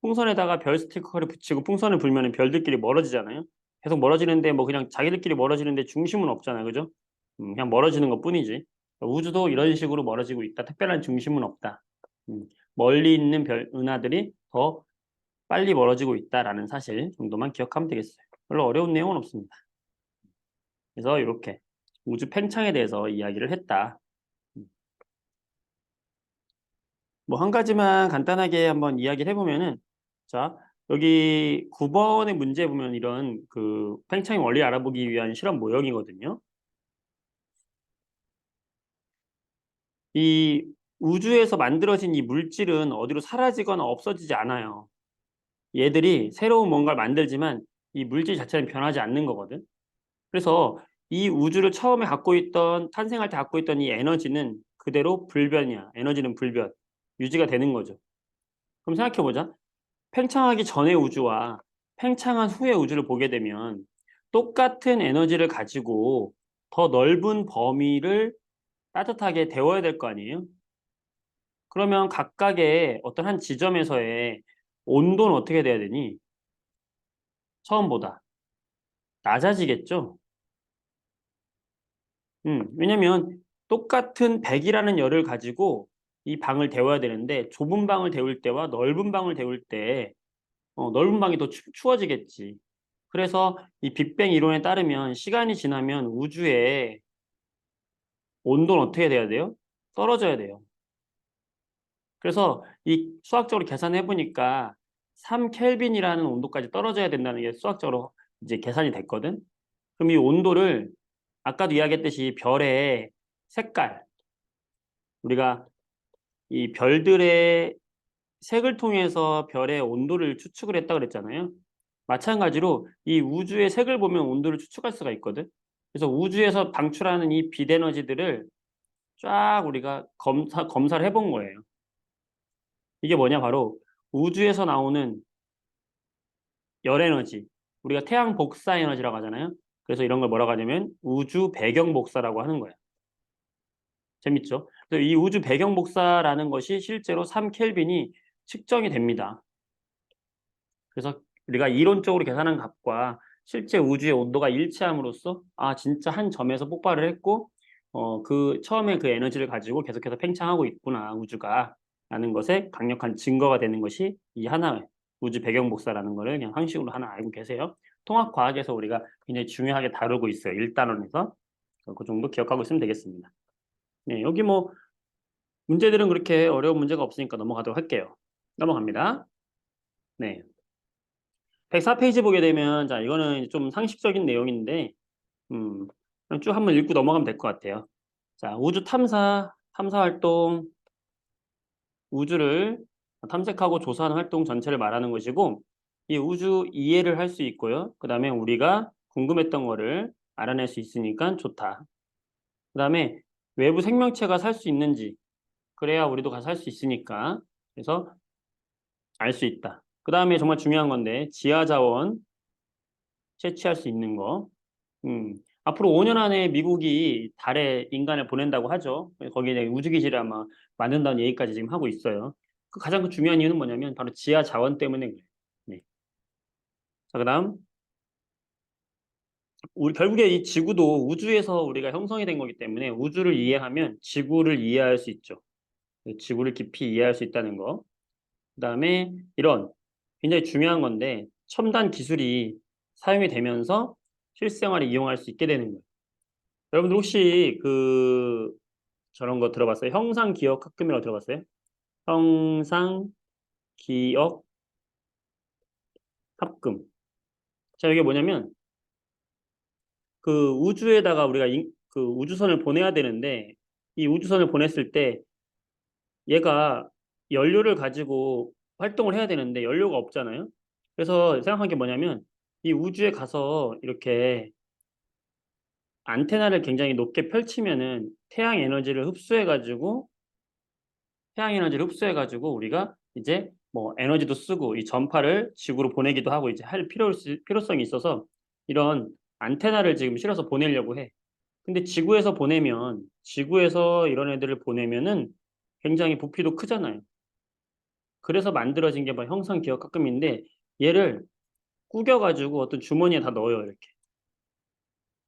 풍선에다가 별 스티커를 붙이고 풍선을 불면 별들끼리 멀어지잖아요. 계속 멀어지는데 뭐 그냥 자기들끼리 멀어지는데 중심은 없잖아요. 그죠? 그냥 멀어지는 것 뿐이지. 우주도 이런 식으로 멀어지고 있다. 특별한 중심은 없다. 멀리 있는 은하들이 더 빨리 멀어지고 있다라는 사실 정도만 기억하면 되겠어요. 별로 어려운 내용은 없습니다. 그래서 이렇게 우주 팽창에 대해서 이야기를 했다. 뭐 한 가지만 간단하게 한번 이야기를 해보면은 자 여기 9번의 문제 보면 이런 그 팽창의 원리 알아보기 위한 실험 모형이거든요. 이 우주에서 만들어진 이 물질은 어디로 사라지거나 없어지지 않아요. 얘들이 새로운 뭔가를 만들지만 이 물질 자체는 변하지 않는 거거든. 그래서 이 우주를 처음에 갖고 있던, 탄생할 때 갖고 있던 이 에너지는 그대로 불변이야. 에너지는 불변. 유지가 되는 거죠. 그럼 생각해보자. 팽창하기 전의 우주와 팽창한 후의 우주를 보게 되면 똑같은 에너지를 가지고 더 넓은 범위를 따뜻하게 데워야 될 거 아니에요? 그러면 각각의 어떤 한 지점에서의 온도는 어떻게 돼야 되니? 처음보다 낮아지겠죠? 왜냐면 똑같은 100이라는 열을 가지고 이 방을 데워야 되는데 좁은 방을 데울 때와 넓은 방을 데울 때 넓은 방이 더 추워지겠지. 그래서 이 빅뱅 이론에 따르면 시간이 지나면 우주의 온도는 어떻게 돼야 돼요? 떨어져야 돼요. 그래서 이 수학적으로 계산해 보니까 3켈빈이라는 온도까지 떨어져야 된다는 게 수학적으로 이제 계산이 됐거든. 그럼 이 온도를 아까도 이야기했듯이 별의 색깔, 우리가 이 별들의 색을 통해서 별의 온도를 추측을 했다 그랬잖아요. 마찬가지로 이 우주의 색을 보면 온도를 추측할 수가 있거든. 그래서 우주에서 방출하는 이 빛 에너지들을 쫙 우리가 검사를 해본 거예요. 이게 뭐냐? 바로 우주에서 나오는 열 에너지. 우리가 태양 복사 에너지라고 하잖아요. 그래서 이런 걸 뭐라고 하냐면 우주 배경 복사라고 하는 거예요. 재밌죠? 그래서 이 우주 배경 복사라는 것이 실제로 3켈빈이 측정이 됩니다. 그래서 우리가 이론적으로 계산한 값과 실제 우주의 온도가 일치함으로써 진짜 한 점에서 폭발을 했고 그 처음에 그 에너지를 가지고 계속해서 팽창하고 있구나 우주가 라는 것에 강력한 증거가 되는 것이 이 하나의 우주 배경 복사라는 거를 그냥 상식으로 하나 알고 계세요. 통합 과학에서 우리가 굉장히 중요하게 다루고 있어요. 1단원에서. 그 정도 기억하고 있으면 되겠습니다. 네, 여기 뭐 문제들은 그렇게 어려운 문제가 없으니까 넘어가도록 할게요. 넘어갑니다. 네. 104페이지 보게 되면, 자, 이거는 좀 상식적인 내용인데, 그냥 쭉 한번 읽고 넘어가면 될 것 같아요. 자, 우주 탐사 활동, 우주를 탐색하고 조사하는 활동 전체를 말하는 것이고, 이 우주 이해를 할 수 있고요. 그 다음에 우리가 궁금했던 거를 알아낼 수 있으니까 좋다. 그 다음에 외부 생명체가 살 수 있는지, 그래야 우리도 가서 살 수 있으니까. 그래서 알 수 있다. 그 다음에 정말 중요한 건데, 지하 자원 채취할 수 있는 거. 앞으로 5년 안에 미국이 달에 인간을 보낸다고 하죠. 거기에 대해 우주기지를 아마 만든다는 얘기까지 지금 하고 있어요. 그 가장 중요한 이유는 뭐냐면 바로 지하 자원 때문에 그래요. 네. 자, 그다음 우리 결국에 이 지구도 우주에서 우리가 형성이 된 거기 때문에 우주를 이해하면 지구를 이해할 수 있죠. 지구를 깊이 이해할 수 있다는 거. 그다음에 이런 굉장히 중요한 건데 첨단 기술이 사용이 되면서 실생활에 이용할 수 있게 되는 거예요. 여러분들 혹시 저런 거 들어봤어요? 형상 기억 합금이라고 들어봤어요? 형상 기억 합금. 자, 이게 뭐냐면 그 우주에다가 우리가 그 우주선을 보내야 되는데 이 우주선을 보냈을 때 얘가 연료를 가지고 활동을 해야 되는데 연료가 없잖아요. 그래서 생각한 게 뭐냐면 이 우주에 가서 이렇게 안테나를 굉장히 높게 펼치면은 태양 에너지를 흡수해가지고 우리가 이제 뭐 에너지도 쓰고 이 전파를 지구로 보내기도 하고 이제 할 필요성이 있어서 이런 안테나를 지금 실어서 보내려고 해. 근데 지구에서 이런 애들을 보내면은 굉장히 부피도 크잖아요. 그래서 만들어진 게 바로 형상 기억 가끔인데 얘를 구겨가지고 어떤 주머니에 다 넣어요, 이렇게.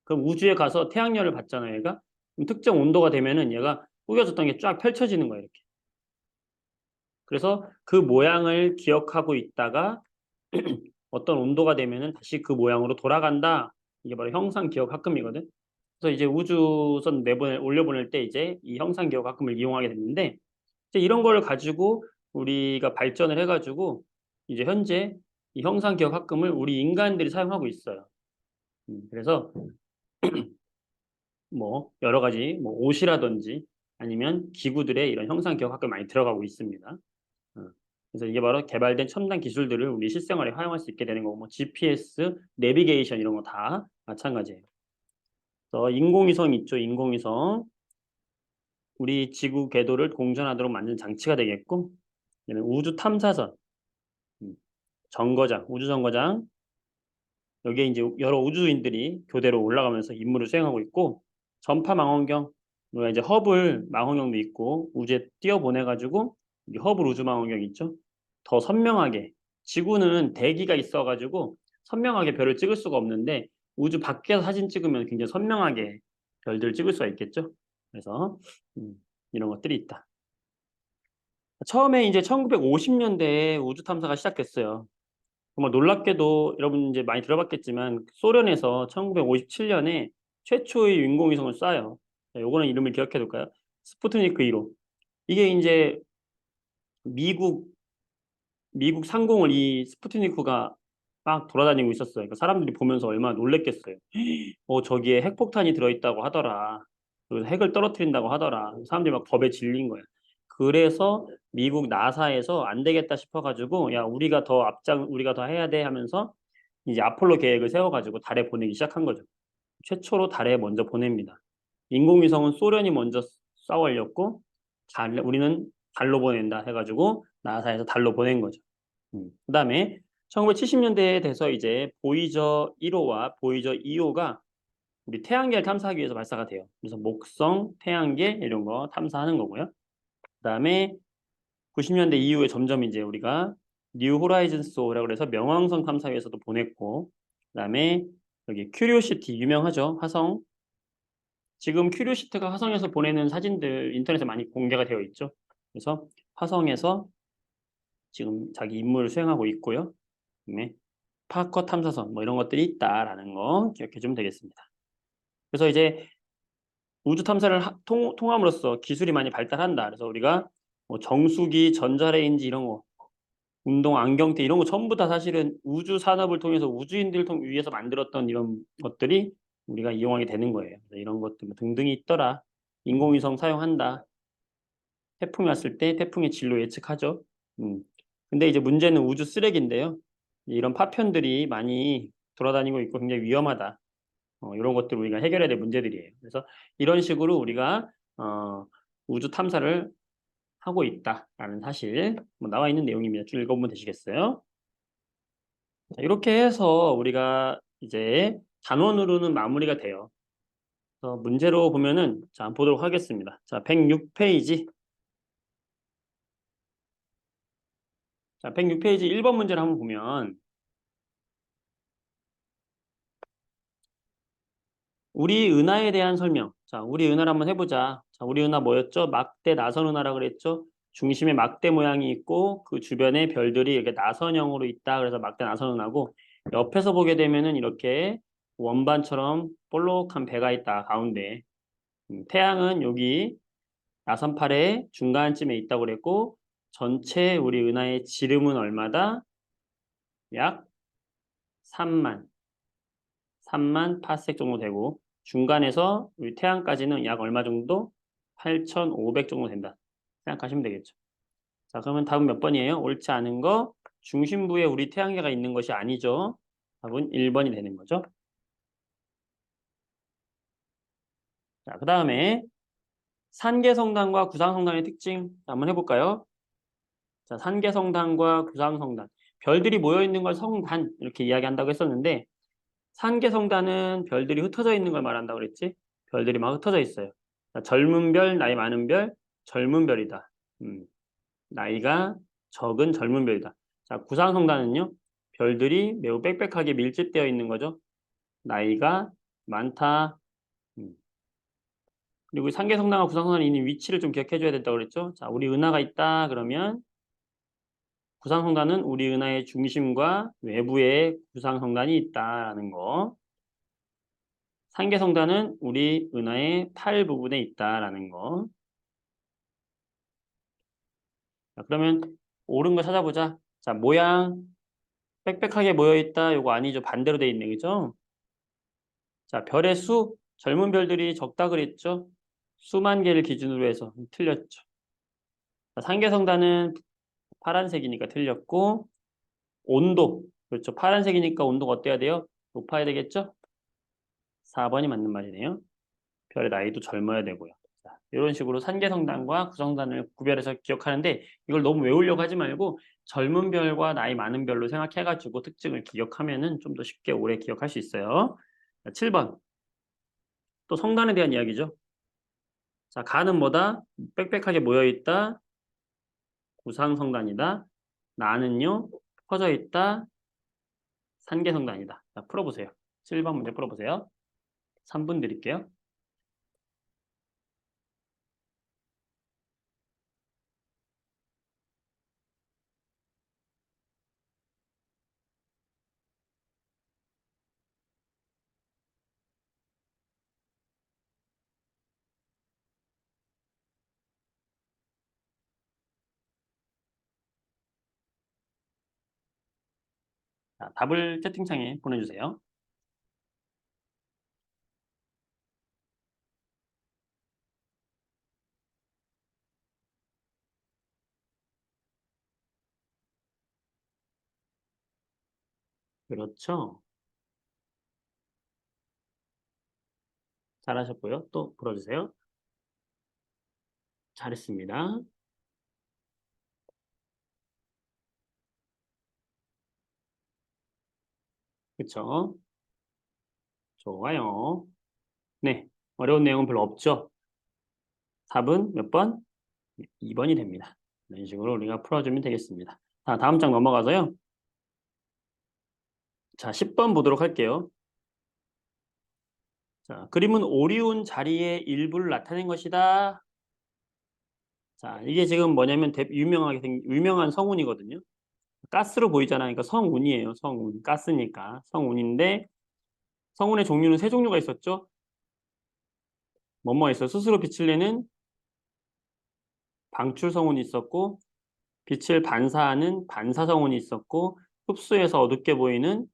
그럼 우주에 가서 태양열을 받잖아요, 얘가. 그럼 특정 온도가 되면은 얘가 구겨졌던 게 쫙 펼쳐지는 거예요, 이렇게. 그래서 그 모양을 기억하고 있다가 어떤 온도가 되면은 다시 그 모양으로 돌아간다. 이게 바로 형상 기억 합금이거든. 그래서 이제 우주선 올려보낼 때 이제 이 형상 기억 합금을 이용하게 됐는데 이제 이런 걸 가지고 우리가 발전을 해가지고 이제 현재 이 형상 기억 합금을 우리 인간들이 사용하고 있어요. 그래서 뭐 여러 가지 뭐 옷이라든지 아니면 기구들의 이런 형상 기억 합금이 많이 들어가고 있습니다. 어. 그래서 이게 바로 개발된 첨단 기술들을 우리 실생활에 활용할 수 있게 되는 거고, 뭐 GPS, 내비게이션 이런 거 다 마찬가지예요. 인공위성 있죠, 인공위성. 우리 지구 궤도를 공전하도록 만든 장치가 되겠고, 그다음에 우주 탐사선, 정거장, 우주 정거장. 여기에 이제 여러 우주인들이 교대로 올라가면서 임무를 수행하고 있고, 전파 망원경, 우리가 이제 허블 망원경도 있고 우주에 띄워보내가지고 이 허블 우주 망원경 있죠. 더 선명하게 지구는 대기가 있어가지고 선명하게 별을 찍을 수가 없는데 우주 밖에서 사진 찍으면 굉장히 선명하게 별들을 찍을 수가 있겠죠. 그래서 이런 것들이 있다. 처음에 이제 1950년대에 우주 탐사가 시작됐어요. 정말 놀랍게도 여러분 이제 많이 들어봤겠지만 소련에서 1957년에 최초의 인공위성을 쏴요. 자, 요거는 이름을 기억해 둘까요? 스푸트니크 1호. 이게 이제 미국 상공을 이 스푸트니크가 막 돌아다니고 있었어요. 그러니까 사람들이 보면서 얼마나 놀랬겠어요. 저기에 핵폭탄이 들어있다고 하더라. 그리고 핵을 떨어뜨린다고 하더라. 사람들이 막 겁에 질린 거야. 그래서 미국 나사에서 안 되겠다 싶어가지고 야 우리가 더 해야 돼 하면서 이제 아폴로 계획을 세워가지고 달에 보내기 시작한 거죠. 최초로 달에 먼저 보냅니다. 인공위성은 소련이 먼저 쏴 올렸고 우리는 달로 보낸다 해가지고 나사에서 달로 보낸 거죠. 그다음에 1970년대에 돼서 이제 보이저 1호와 보이저 2호가 우리 태양계를 탐사하기 위해서 발사가 돼요. 그래서 목성, 태양계 이런 거 탐사하는 거고요. 그다음에 90년대 이후에 점점 이제 우리가 뉴 호라이즌스라고 해서 명왕성 탐사위에서도 보냈고, 그다음에 여기 큐리오시티 유명하죠, 화성. 지금 큐리오시티가 화성에서 보내는 사진들 인터넷에 많이 공개가 되어 있죠. 그래서 화성에서 지금 자기 임무를 수행하고 있고요. 네. 파커 탐사선 뭐 이런 것들이 있다라는 거 기억해 주면 되겠습니다. 그래서 이제 우주 탐사를 통함으로써 기술이 많이 발달한다. 그래서 우리가 뭐 정수기, 전자레인지 이런 거, 운동 안경테 이런 거 전부 다 사실은 우주 산업을 통해서 우주인들을 위해서 만들었던 이런 것들이 우리가 이용하게 되는 거예요. 이런 것들 뭐 등등이 있더라. 인공위성 사용한다. 태풍이 왔을 때 태풍의 진로 예측하죠. 근데 이제 문제는 우주 쓰레기인데요. 이런 파편들이 많이 돌아다니고 있고 굉장히 위험하다. 이런 것들 우리가 해결해야 될 문제들이에요. 그래서 이런 식으로 우리가 우주 탐사를 하고 있다라는 사실 뭐 나와 있는 내용입니다. 쭉 읽어보면 되시겠어요? 자, 이렇게 해서 우리가 이제 단원으로는 마무리가 돼요. 그래서 문제로 보면은 자 보도록 하겠습니다. 자 106페이지. 자 106페이지 1번 문제를 한번 보면 우리 은하에 대한 설명. 자, 우리 은하를 한번 해보자. 자, 우리 은하 뭐였죠? 막대 나선 은하라고 그랬죠? 중심에 막대 모양이 있고 그 주변에 별들이 이렇게 나선형으로 있다. 그래서 막대 나선 은하고 옆에서 보게 되면은 이렇게 원반처럼 볼록한 배가 있다. 가운데. 태양은 여기 나선팔의 중간쯤에 있다고 그랬고 전체 우리 은하의 지름은 얼마다? 약 3만 파섹 정도 되고 중간에서 우리 태양까지는 약 얼마 정도? 8,500 정도 된다. 생각하시면 되겠죠. 자, 그러면 답은 몇 번이에요? 옳지 않은 거 중심부에 우리 태양계가 있는 것이 아니죠. 답은 1번이 되는 거죠. 자, 그 다음에 산계성단과 구상성단의 특징 한번 해볼까요? 자, 산계성단과 구상성단. 별들이 모여있는 걸 성단 이렇게 이야기한다고 했었는데 산계성단은 별들이 흩어져 있는 걸 말한다고 그랬지? 별들이 막 흩어져 있어요. 자, 젊은 별, 나이 많은 별, 젊은 별이다. 나이가 적은 젊은 별이다. 자, 구상성단은요. 별들이 매우 빽빽하게 밀집되어 있는 거죠. 나이가 많다. 그리고 산계성단과 구상성단이 있는 위치를 좀 기억해 줘야 된다고 그랬죠. 자, 우리 은하가 있다 그러면 구상성단은 우리 은하의 중심과 외부에 구상성단이 있다라는 거. 산계성단은 우리 은하의 탈 부분에 있다라는 거. 자, 그러면 옳은 거 찾아보자. 자, 모양 빽빽하게 모여 있다. 요거 아니죠. 반대로 돼 있네. 그죠? 자, 별의 수 젊은 별들이 적다 그랬죠. 수만 개를 기준으로 해서 틀렸죠. 자, 산계성단은 파란색이니까 틀렸고 온도 그렇죠. 파란색이니까 온도가 어때야 돼요? 높아야 되겠죠? 4번이 맞는 말이네요. 별의 나이도 젊어야 되고요. 자, 이런 식으로 산계성단과 구성단을 구별해서 기억하는데 이걸 너무 외우려고 하지 말고 젊은 별과 나이 많은 별로 생각해가지고 특징을 기억하면은 좀 더 쉽게 오래 기억할 수 있어요. 자, 7번. 또 성단에 대한 이야기죠. 자, 가는 뭐다? 빽빽하게 모여있다. 구상성단이다. 나는요, 퍼져있다. 산계성단이다. 자, 풀어보세요. 7번 문제 풀어보세요. 3분 드릴게요. 자, 답을 채팅창에 보내주세요. 그렇죠. 잘하셨고요. 또 풀어주세요. 잘했습니다. 그쵸? 좋아요. 네. 어려운 내용은 별로 없죠? 답은 몇 번? 2번이 됩니다. 이런 식으로 우리가 풀어주면 되겠습니다. 자, 다음 장 넘어가서요. 자, 10번 보도록 할게요. 자, 그림은 오리온 자리의 일부를 나타낸 것이다. 자, 이게 지금 뭐냐면 유명한 성운이거든요. 가스로 보이잖아요. 그러니까 성운이에요. 성운. 가스니까. 성운인데 성운의 종류는 세 종류가 있었죠. 뭐뭐 있어? 스스로 빛을 내는 방출 성운이 있었고 빛을 반사하는 반사 성운이 있었고 흡수해서 어둡게 보이는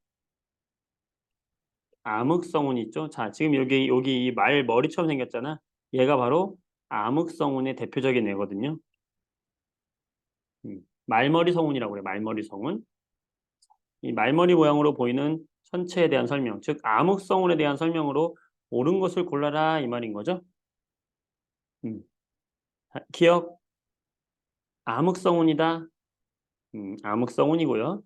암흑 성운이 있죠. 자, 지금 여기 이 말 머리처럼 생겼잖아. 얘가 바로 암흑 성운의 대표적인 애거든요. 말머리 성운이라고 그래. 말머리 성운. 이 말머리 모양으로 보이는 천체에 대한 설명, 즉 암흑 성운에 대한 설명으로 옳은 것을 골라라 이 말인 거죠. 기억, 암흑 성운이다. 암흑 성운이고요.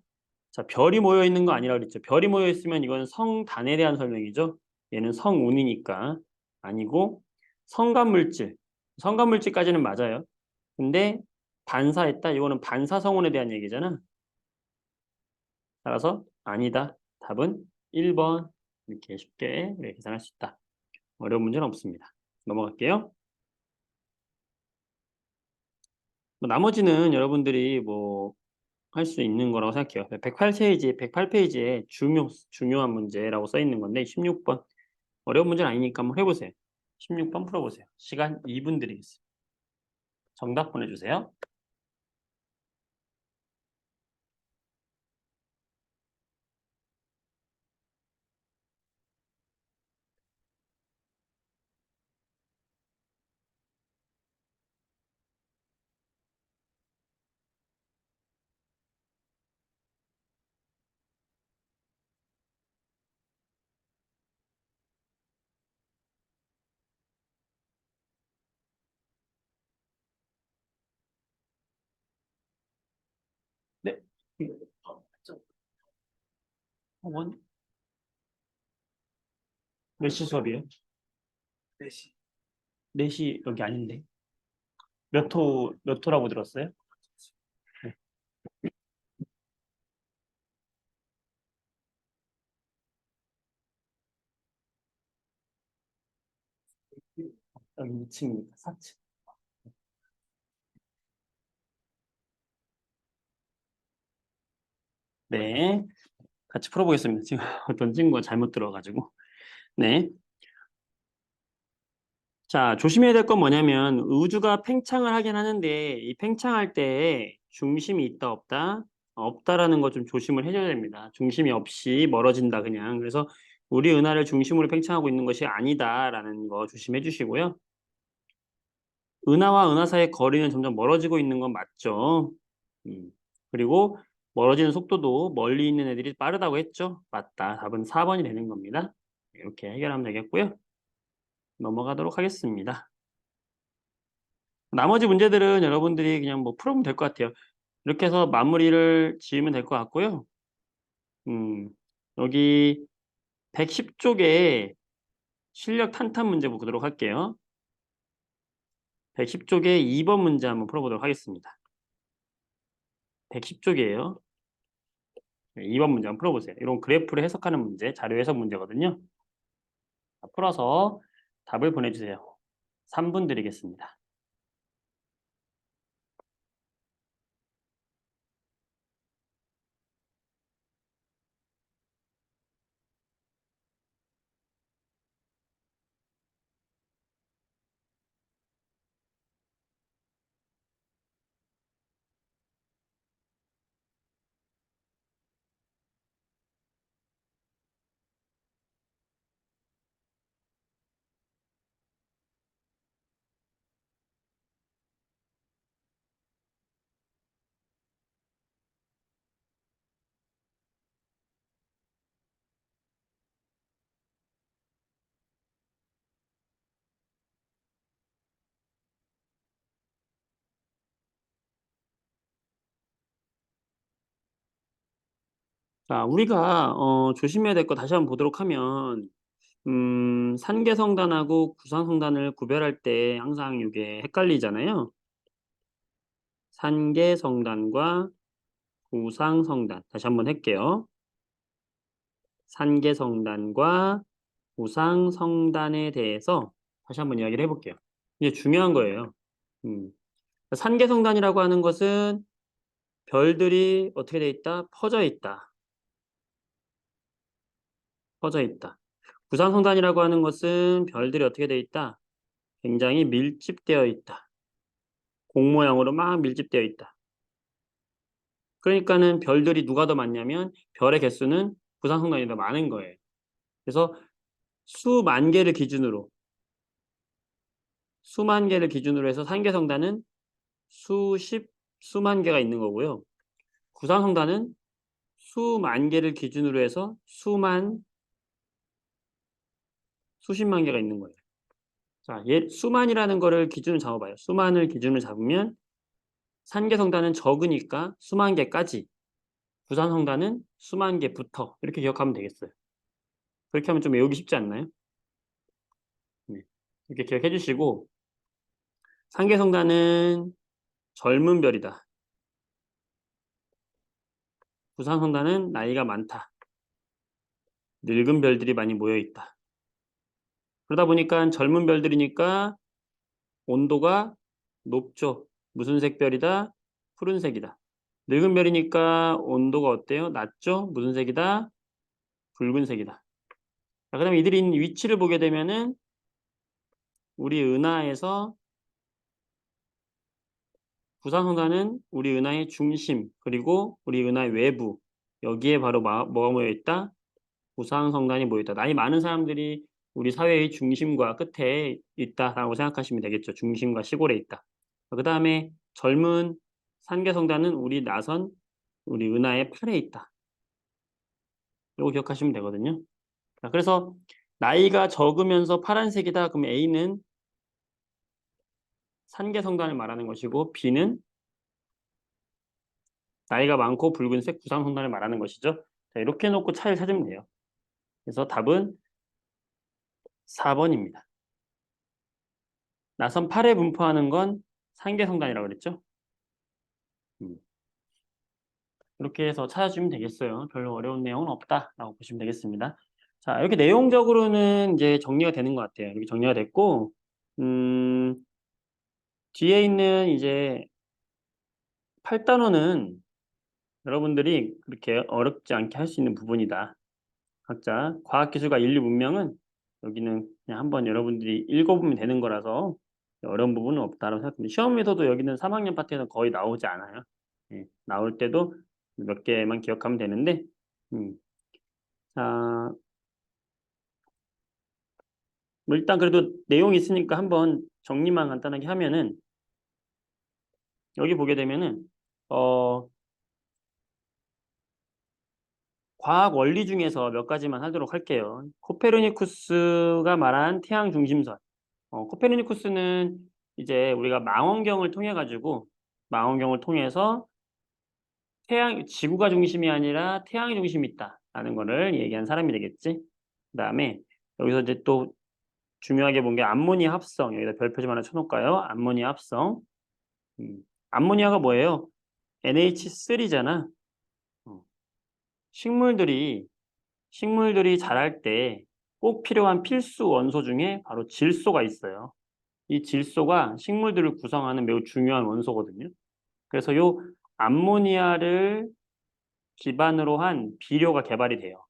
자, 별이 모여 있는 거 아니라 그랬죠. 별이 모여 있으면 이건 성단에 대한 설명이죠. 얘는 성운이니까 아니고 성간물질. 성간물질까지는 맞아요. 근데 반사했다. 이거는 반사성운에 대한 얘기잖아. 따라서 아니다. 답은 1번. 이렇게 쉽게 계산할 수 있다. 어려운 문제는 없습니다. 넘어갈게요. 뭐 나머지는 여러분들이 뭐 할 수 있는 거라고 생각해요. 108페이지에 중요한 문제라고 써 있는 건데 16번. 어려운 문제는 아니니까 한번 해보세요. 16번 풀어보세요. 시간 2분 드리겠습니다. 정답 보내주세요. 네. 원? 몇 시 수업이에요? 4시. 4시 여기 아닌데. 몇 호라고 들었어요? 네. 여기 2층입니다. 4층. 네. 같이 풀어보겠습니다. 지금 어떤 친구가 잘못 들어가지고. 네. 자, 조심해야 될 건 뭐냐면 우주가 팽창을 하긴 하는데 이 팽창할 때 중심이 있다 없다? 없다라는 거 좀 조심을 해줘야 됩니다. 중심이 없이 멀어진다 그냥. 그래서 우리 은하를 중심으로 팽창하고 있는 것이 아니다라는 거 조심해 주시고요. 은하와 은하 사이의 거리는 점점 멀어지고 있는 건 맞죠. 그리고 멀어지는 속도도 멀리 있는 애들이 빠르다고 했죠. 맞다. 답은 4번이 되는 겁니다. 이렇게 해결하면 되겠고요. 넘어가도록 하겠습니다. 나머지 문제들은 여러분들이 그냥 뭐 풀어보면 될 것 같아요. 이렇게 해서 마무리를 지으면 될 것 같고요. 음, 여기 110쪽에 실력 탄탄 문제 보도록 할게요. 110쪽에 2번 문제 한번 풀어보도록 하겠습니다. 110쪽이에요. 2번 문제 한번 풀어보세요. 이런 그래프를 해석하는 문제, 자료 해석 문제거든요. 풀어서 답을 보내주세요. 3분 드리겠습니다. 자, 우리가 조심해야 될 거 다시 한번 보도록 하면 산계성단하고 구산성단을 구별할 때 항상 이게 헷갈리잖아요. 산계성단과 구상성단. 다시 한번 할게요. 산계성단과 구상성단에 대해서 다시 한번 이야기를 해볼게요. 이게 중요한 거예요. 음. 산계성단이라고 하는 것은 별들이 어떻게 돼 있다? 퍼져 있다. 퍼져 있다. 구상성단이라고 하는 것은 별들이 어떻게 돼 있다? 굉장히 밀집되어 있다. 공 모양으로 막 밀집되어 있다. 그러니까는 별들이 누가 더 많냐면 별의 개수는 구상성단이 더 많은 거예요. 그래서 수만 개를 기준으로 해서 산계성단은 수만 개가 있는 거고요. 구상성단은 수만 개를 기준으로 해서 수십만 개가 있는 거예요. 자, 수만이라는 거를 기준을 잡아봐요. 수만을 기준을 잡으면 산계성단은 적으니까 수만 개까지, 구산성단은 수만 개부터 이렇게 기억하면 되겠어요. 그렇게 하면 좀 외우기 쉽지 않나요? 네. 이렇게 기억해 주시고 산계성단은 젊은 별이다. 구산성단은 나이가 많다. 늙은 별들이 많이 모여 있다. 그러다 보니까 젊은 별들이니까 온도가 높죠. 무슨 색 별이다? 푸른색이다. 늙은 별이니까 온도가 어때요? 낮죠? 무슨 색이다? 붉은색이다. 자, 그다음에 이들이 있는 위치를 보게 되면은 우리 은하에서 구산성단은 우리 은하의 중심 그리고 우리 은하의 외부 여기에 바로 뭐가 모여 있다? 구상성단이 모여 있다. 나이 많은 사람들이 우리 사회의 중심과 끝에 있다라고 생각하시면 되겠죠. 중심과 시골에 있다. 그 다음에 젊은 산계성단은 우리 은하의 팔에 있다. 이거 기억하시면 되거든요. 자, 그래서 나이가 적으면서 파란색이다. 그럼 A는 산계성단을 말하는 것이고 B는 나이가 많고 붉은색 구상성단을 말하는 것이죠. 자, 이렇게 해놓고 차이를 찾으면 돼요. 그래서 답은 4번입니다. 나선 8에 분포하는 건 산계성단이라고 그랬죠. 이렇게 해서 찾아주면 되겠어요. 별로 어려운 내용은 없다라고 보시면 되겠습니다. 자, 이렇게 내용적으로는 이제 정리가 되는 것 같아요. 이렇게 정리가 됐고, 음, 뒤에 있는 이제 8단원은 여러분들이 그렇게 어렵지 않게 할 수 있는 부분이다. 각자 과학기술과 인류 문명은 여기는 그냥 한번 여러분들이 읽어보면 되는 거라서 어려운 부분은 없다고 생각합니다. 시험에서도 여기는 3학년 파트에서 거의 나오지 않아요. 예, 나올 때도 몇 개만 기억하면 되는데, 자, 뭐 일단 그래도 내용이 있으니까 한번 정리만 간단하게 하면은 여기 보게 되면은 어, 과학 원리 중에서 몇 가지만 하도록 할게요. 코페르니쿠스가 말한 태양 중심선. 코페르니쿠스는 이제 우리가 망원경을 통해 가지고 망원경을 통해서 지구가 중심이 아니라 태양이 중심이 있다라는 거를 얘기한 사람이 되겠지. 그다음에 여기서 이제 또 중요하게 본 게 암모니아 합성. 여기다 별표 좀 하나 쳐놓을까요? 암모니아 합성. 암모니아가 뭐예요? NH3잖아. 식물들이 자랄 때 꼭 필요한 필수 원소 중에 바로 질소가 있어요. 이 질소가 식물들을 구성하는 매우 중요한 원소거든요. 그래서 요 암모니아를 기반으로 한 비료가 개발이 돼요.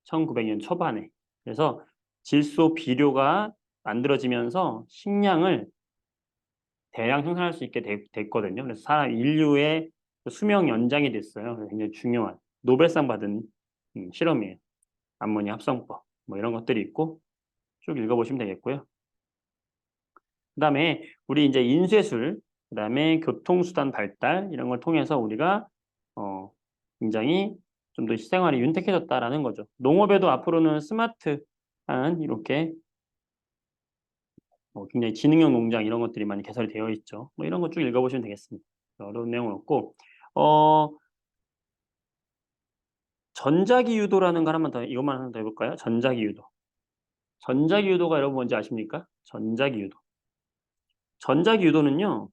1900년 초반에. 그래서 질소 비료가 만들어지면서 식량을 대량 생산할 수 있게 됐거든요. 그래서 인류의 수명 연장이 됐어요. 그래서 굉장히 중요한 노벨상 받은 실험이에요. 암모니아 합성법 뭐 이런 것들이 있고 쭉 읽어보시면 되겠고요. 그다음에 우리 이제 인쇄술, 그다음에 교통수단 발달 이런 걸 통해서 우리가 굉장히 좀 더 생활이 윤택해졌다라는 거죠. 농업에도 앞으로는 스마트한 이렇게 굉장히 지능형 농장 이런 것들이 많이 개설이 되어 있죠. 뭐 이런 거 쭉 읽어보시면 되겠습니다. 어려운 내용은 없고 전자기 유도라는 걸 한번 더 이것만 하나 더 해볼까요? 전자기 유도. 전자기 유도가 여러분 뭔지 아십니까? 전자기 유도. 전자기 유도는요.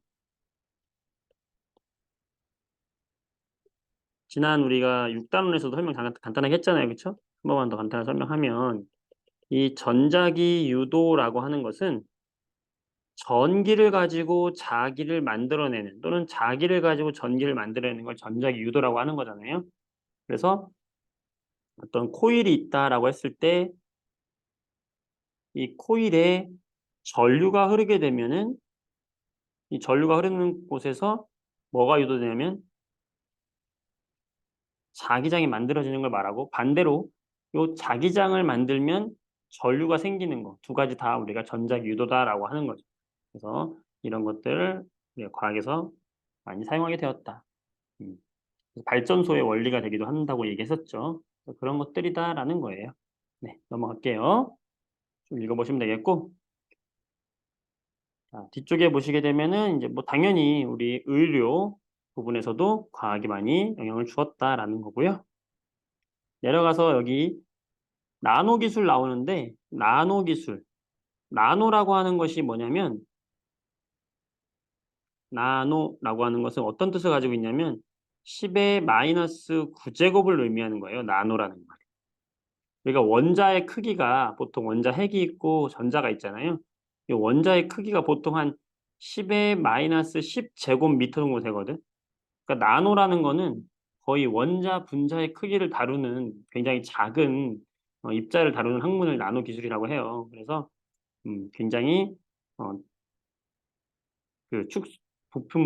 지난 우리가 6단원에서도 설명 간단하게 했잖아요. 그렇죠? 한 번만 더 간단하게 설명하면 이 전자기 유도라고 하는 것은 전기를 가지고 자기를 만들어내는 또는 자기를 가지고 전기를 만들어내는 걸 전자기 유도라고 하는 거잖아요. 그래서 어떤 코일이 있다라고 했을 때 이 코일에 전류가 흐르게 되면은 이 전류가 흐르는 곳에서 뭐가 유도되냐면 자기장이 만들어지는 걸 말하고 반대로 요 자기장을 만들면 전류가 생기는 거 두 가지 다 우리가 전자기 유도다라고 하는 거죠. 그래서 이런 것들을 우리가 과학에서 많이 사용하게 되었다. 음. 발전소의 원리가 되기도 한다고 얘기했었죠. 그런 것들이다라는 거예요. 네, 넘어갈게요. 좀 읽어보시면 되겠고, 자, 뒤쪽에 보시게 되면은 이제 뭐 당연히 우리 의료 부분에서도 과학이 많이 영향을 주었다라는 거고요. 내려가서 여기 나노 기술 나오는데 나노 기술, 나노라고 하는 것이 뭐냐면 나노라고 하는 것은 어떤 뜻을 가지고 있냐면 10의 마이너스 9제곱을 의미하는 거예요. 나노라는 말. 그러니까 원자의 크기가 보통 원자 핵이 있고 전자가 있잖아요. 이 원자의 크기가 보통 한 10의 마이너스 10제곱미터 정도 되거든. 그러니까 나노라는 거는 거의 원자 분자의 크기를 다루는 굉장히 작은 입자를 다루는 학문을 나노 기술이라고 해요. 그래서 굉장히 어, 그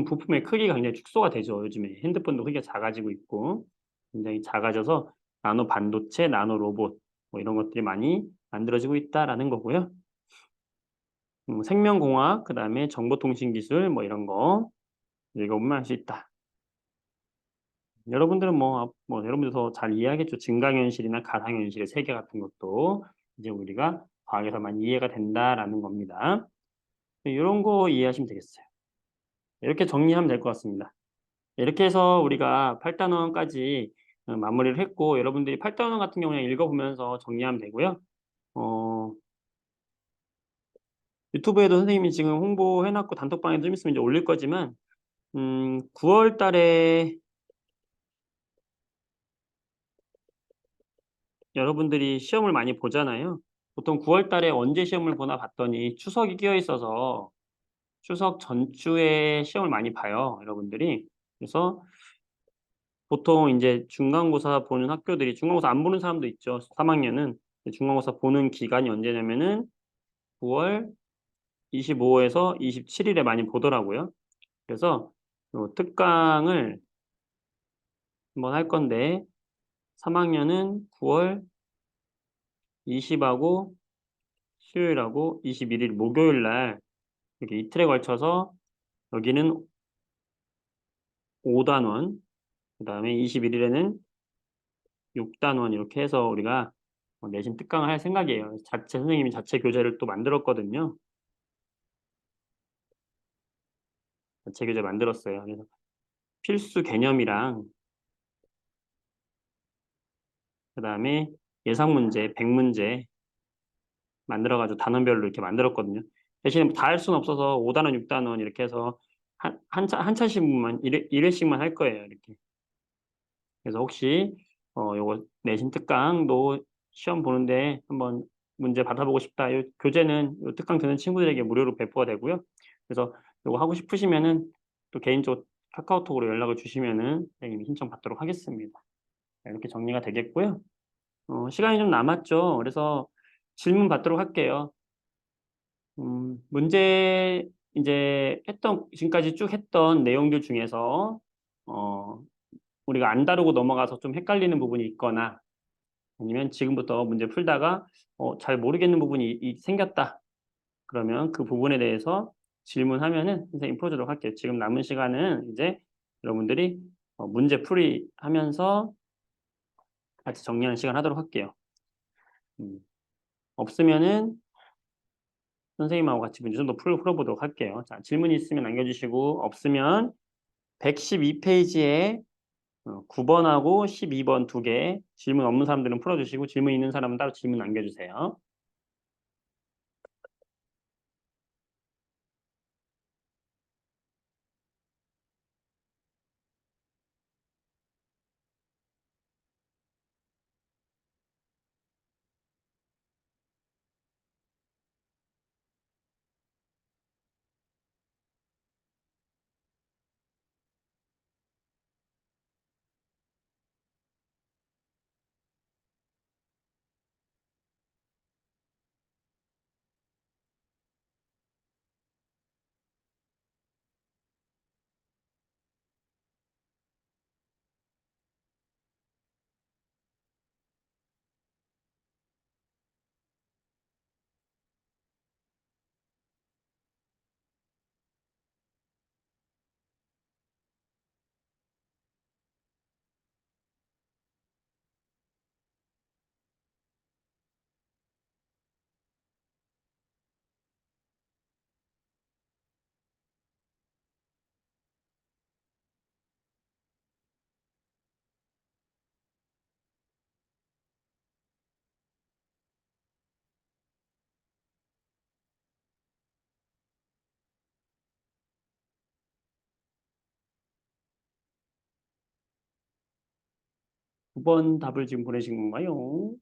부품의 크기가 굉장히 축소가 되죠. 요즘에 핸드폰도 크기가 작아지고 있고 굉장히 작아져서 나노 반도체, 나노 로봇 뭐 이런 것들이 많이 만들어지고 있다라는 거고요. 생명공학, 그다음에 정보통신기술 뭐 이런 거 읽어보면 알 수 있다. 여러분들은 여러분들 더 잘 이해하겠죠. 증강현실이나 가상현실의 세계 같은 것도 이제 우리가 과학에서 많이 이해가 된다라는 겁니다. 이런 거 이해하시면 되겠어요. 이렇게 정리하면 될 것 같습니다. 이렇게 해서 우리가 8단원까지 마무리를 했고 여러분들이 8단원 같은 경우에 읽어보면서 정리하면 되고요. 어, 유튜브에도 선생님이 지금 홍보해 놨고 단톡방에 좀 있으면 이제 올릴 거지만 9월 달에 여러분들이 시험을 많이 보잖아요. 보통 9월 달에 언제 시험을 보나 봤더니 추석이 끼어 있어서 추석 전주에 시험을 많이 봐요, 여러분들이. 그래서 보통 이제 중간고사 보는 학교들이 중간고사 안 보는 사람도 있죠. 3학년은 중간고사 보는 기간이 언제냐면은 9월 25에서 27일에 많이 보더라고요. 그래서 요 특강을 한번 할 건데 3학년은 9월 20하고 수요일하고 21일 목요일 날 이렇게 이틀에 걸쳐서 여기는 5단원, 그다음에 21일에는 6단원 이렇게 해서 우리가 내신 특강을 할 생각이에요. 선생님이 자체 교재를 또 만들었거든요. 자체 교재 만들었어요. 그래서 필수 개념이랑 그다음에 예상 문제, 100문제 만들어 가지고 단원별로 이렇게 만들었거든요. 대신에 다 할 수는 없어서 5단원, 6단원 이렇게 해서 한 차씩만 1회씩만 할 거예요. 이렇게. 그래서 혹시 요거 내신 특강도 시험 보는데 한번 문제 받아보고 싶다. 요 교재는 요 특강 듣는 친구들에게 무료로 배포가 되고요. 그래서 요거 하고 싶으시면은 또 개인적으로 카카오톡으로 연락을 주시면은 선생님이 신청 받도록 하겠습니다. 네, 이렇게 정리가 되겠고요. 시간이 좀 남았죠. 그래서 질문 받도록 할게요. 문제 이제 지금까지 쭉 했던 내용들 중에서 어, 우리가 안 다루고 넘어가서 좀 헷갈리는 부분이 있거나 아니면 지금부터 문제 풀다가 잘 모르겠는 부분이 생겼다. 그러면 그 부분에 대해서 질문하면은 선생님 풀어주도록 할게요. 지금 남은 시간은 이제 여러분들이 문제 풀이 하면서 같이 정리하는 시간 하도록 할게요. 음, 없으면은 선생님하고 같이 문제 좀 더 풀어보도록 할게요. 자, 질문이 있으면 남겨주시고 없으면 112페이지에 9번하고 12번 두 개 질문 없는 사람들은 풀어주시고 질문 있는 사람은 따로 질문 남겨주세요. 두 번 답을 지금 보내신 건가요?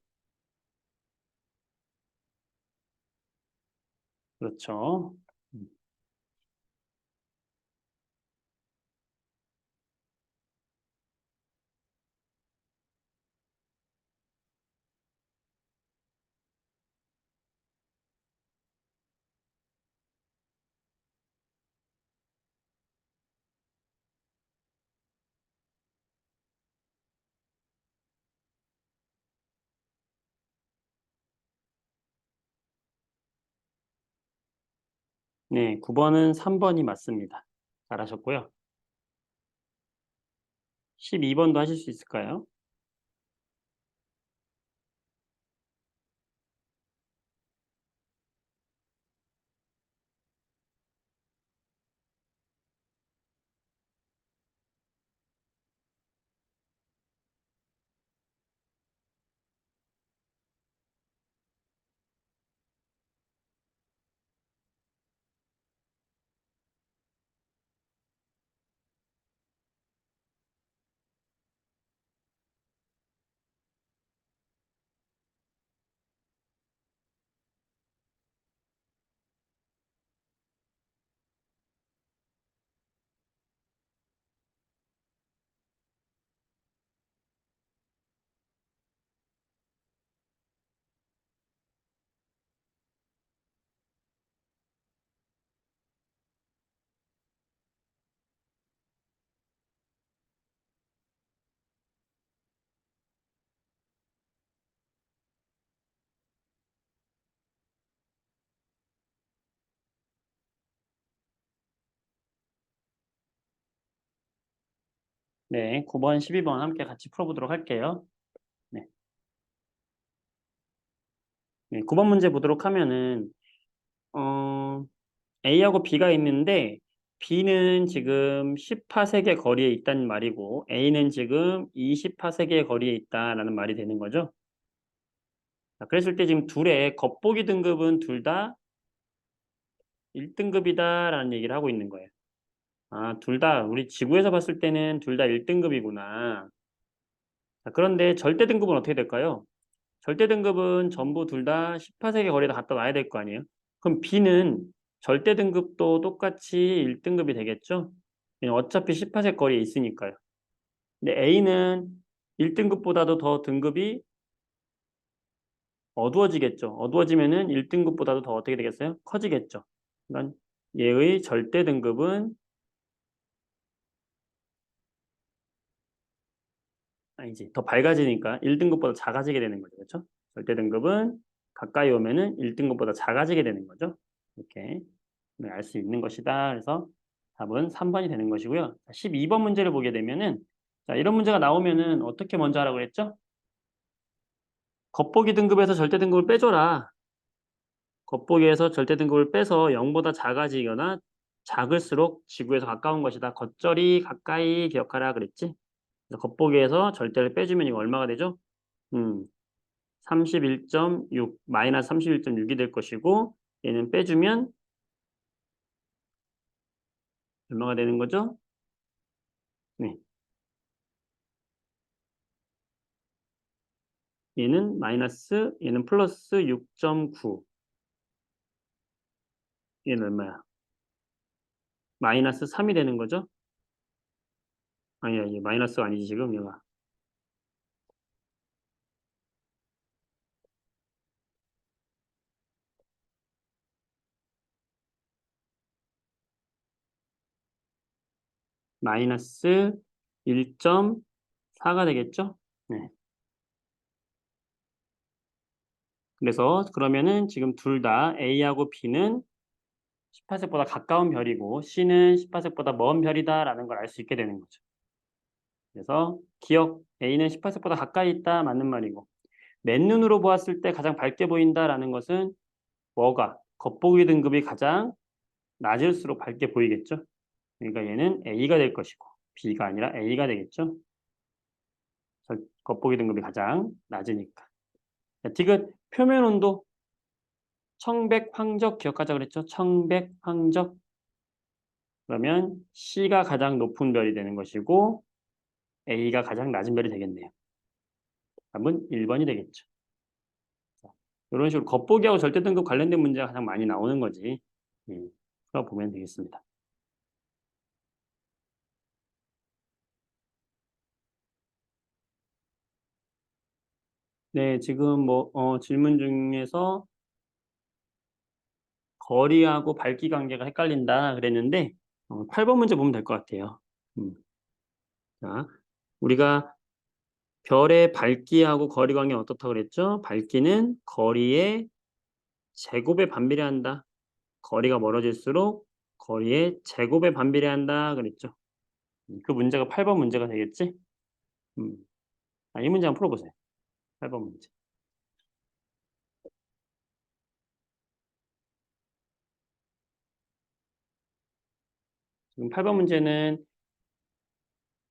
그렇죠. 음, 네, 9번은 3번이 맞습니다. 잘하셨고요. 12번도 하실 수 있을까요? 네, 9번, 12번 함께 같이 풀어보도록 할게요. 네, 9번 문제 보도록 하면은 어, A하고 B가 있는데 B는 지금 10파세기 거리에 있다는 말이고 A는 지금 20파세기 거리에 있다라는 말이 되는 거죠. 자, 그랬을 때 지금 둘의 겉보기 등급은 둘 다 1등급이다라는 얘기를 하고 있는 거예요. 아, 둘 다 우리 지구에서 봤을 때는 둘 다 1등급이구나. 자, 그런데 절대 등급은 어떻게 될까요? 절대 등급은 전부 둘 다 10파세기 거리에다 갖다 놔야 될 거 아니에요? 그럼 B는 절대 등급도 똑같이 1등급이 되겠죠? 어차피 10파세기 거리에 있으니까요. 근데 A는 1등급보다도 더 등급이 어두워지겠죠. 어두워지면은 1등급보다도 더 어떻게 되겠어요? 커지겠죠. 그러니까 얘의 절대 등급은 아니지. 더 밝아지니까 1등급보다 작아지게 되는 거죠. 그렇죠? 절대 등급은 가까이 오면은 1등급보다 작아지게 되는 거죠. 이렇게 알 수 있는 것이다. 그래서 답은 3번이 되는 것이고요. 12번 문제를 보게 되면은 자, 이런 문제가 나오면은 어떻게 먼저 하라고 했죠? 겉보기 등급에서 절대 등급을 빼줘라. 겉보기에서 절대 등급을 빼서 0보다 작아지거나 작을수록 지구에서 가까운 것이다. 겉절이 가까이 기억하라 그랬지? 그래서 겉보기에서 절대를 빼주면 이거 얼마가 되죠? 31.6 마이너스 31.6이 될 것이고 얘는 빼주면 얼마가 되는 거죠? 네. 얘는 마이너스 얘는 플러스 6.9 얘는 얼마야? 마이너스 3이 되는 거죠? 아니야 이게 마이너스가 아니지 지금 얘가 마이너스 1.4가 되겠죠? 네. 그래서 그러면은 지금 둘 다 A하고 B는 18색보다 가까운 별이고 C는 18색보다 먼 별이다라는 걸 알 수 있게 되는 거죠. 그래서 기억 A는 18색보다 가까이 있다 맞는 말이고 맨눈으로 보았을 때 가장 밝게 보인다라는 것은 뭐가 겉보기 등급이 가장 낮을수록 밝게 보이겠죠. 그러니까 얘는 A가 될 것이고 B가 아니라 A가 되겠죠. 겉보기 등급이 가장 낮으니까. 자, 디귿 표면 온도 청백 황적 기억하자 그랬죠. 청백 황적 그러면 C가 가장 높은 별이 되는 것이고 A가 가장 낮은 별이 되겠네요. 답은 1번이 되겠죠. 자, 이런 식으로 겉보기하고 절대 등급 관련된 문제가 가장 많이 나오는 거지. 풀어보면 되겠습니다. 네, 지금 뭐 질문 중에서 거리하고 밝기 관계가 헷갈린다 그랬는데 8번 문제 보면 될 것 같아요. 음. 자, 우리가 별의 밝기하고 거리 관계는 어떻다고 그랬죠? 밝기는 거리의 제곱에 반비례한다. 거리가 멀어질수록 거리의 제곱에 반비례한다 그랬죠. 그 문제가 8번 문제가 되겠지? 음. 이 문제 한번 풀어보세요. 8번 문제. 지금 8번 문제는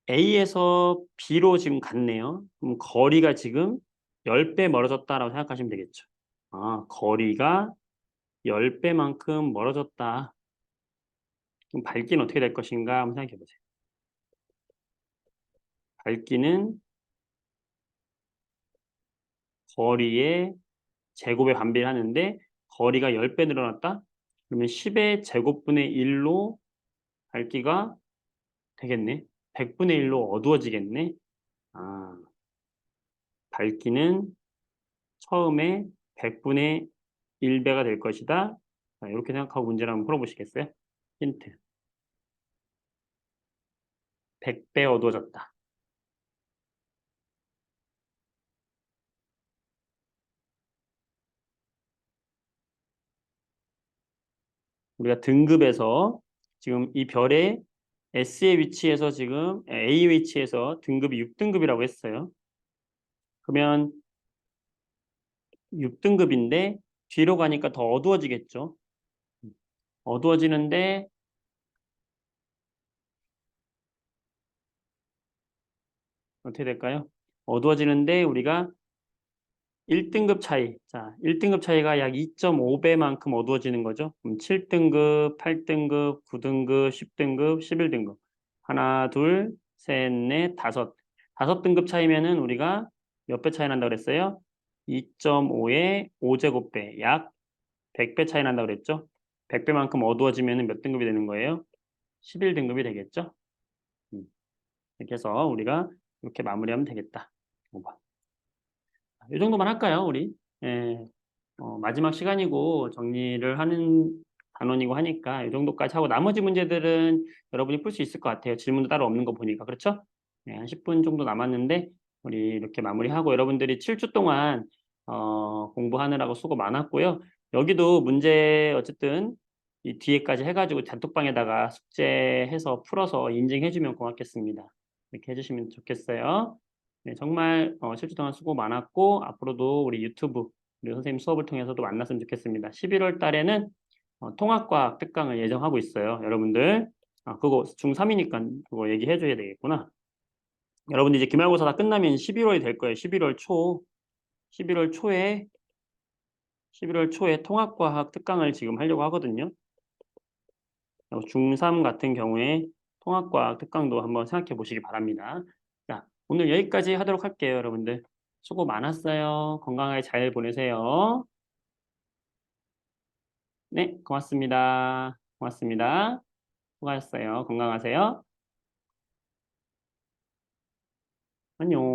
A에서 B로 지금 갔네요. 그럼 거리가 지금 10배 멀어졌다라고 생각하시면 되겠죠. 아, 거리가 10배만큼 멀어졌다. 그럼 밝기는 어떻게 될 것인가 한번 생각해 보세요. 밝기는 거리의 제곱에 반비례하는데 거리가 10배 늘어났다? 그러면 10의 제곱분의 1로 밝기가 되겠네. 100분의 1로 어두워지겠네. 아, 밝기는 처음에 100분의 1배가 될 것이다. 자, 이렇게 생각하고 문제를 한번 풀어보시겠어요? 힌트. 100배 어두워졌다. 우리가 등급에서 지금 이 별의 S의 위치에서 지금 A 위치에서 등급이 6등급이라고 했어요. 그러면 6등급인데 뒤로 가니까 더 어두워지겠죠. 어두워지는데 어떻게 될까요? 어두워지는데 우리가 1등급 차이. 자, 1등급 차이가 약 2.5배만큼 어두워지는 거죠. 그럼 7등급, 8등급, 9등급, 10등급, 11등급. 하나, 둘, 셋, 넷, 다섯. 다섯 등급 차이면은 우리가 몇 배 차이 난다고 그랬어요? 2.5의 5제곱배. 약 100배 차이 난다고 그랬죠? 100배만큼 어두워지면은 몇 등급이 되는 거예요? 11등급이 되겠죠? 음, 이렇게 해서 우리가 이렇게 마무리하면 되겠다. 5번. 이 정도만 할까요, 우리? 예, 마지막 시간이고 정리를 하는 단원이고 하니까 이 정도까지 하고 나머지 문제들은 여러분이 풀 수 있을 것 같아요. 질문도 따로 없는 거 보니까. 그렇죠? 네, 한 10분 정도 남았는데 우리 이렇게 마무리하고 여러분들이 7주 동안 공부하느라고 수고 많았고요. 여기도 문제 어쨌든 이 뒤에까지 해가지고 단톡방에다가 숙제해서 풀어서 인증해주면 고맙겠습니다. 이렇게 해주시면 좋겠어요. 네, 정말 7주 동안 수고 많았고 앞으로도 우리 유튜브 우리 선생님 수업을 통해서도 만났으면 좋겠습니다. 11월 달에는 통합과학 특강을 예정하고 있어요. 여러분들 그거 중3이니까 그거 얘기해 줘야 되겠구나. 여러분들 이제 기말고사 다 끝나면 11월이 될 거예요. 11월 초 11월 초에 11월 초에 통합과학 특강을 지금 하려고 하거든요. 중3 같은 경우에 통합과학 특강도 한번 생각해 보시기 바랍니다. 자, 오늘 여기까지 하도록 할게요, 여러분들. 수고 많았어요. 건강하게 잘 보내세요. 네, 고맙습니다. 고맙습니다. 수고하셨어요. 건강하세요. 안녕.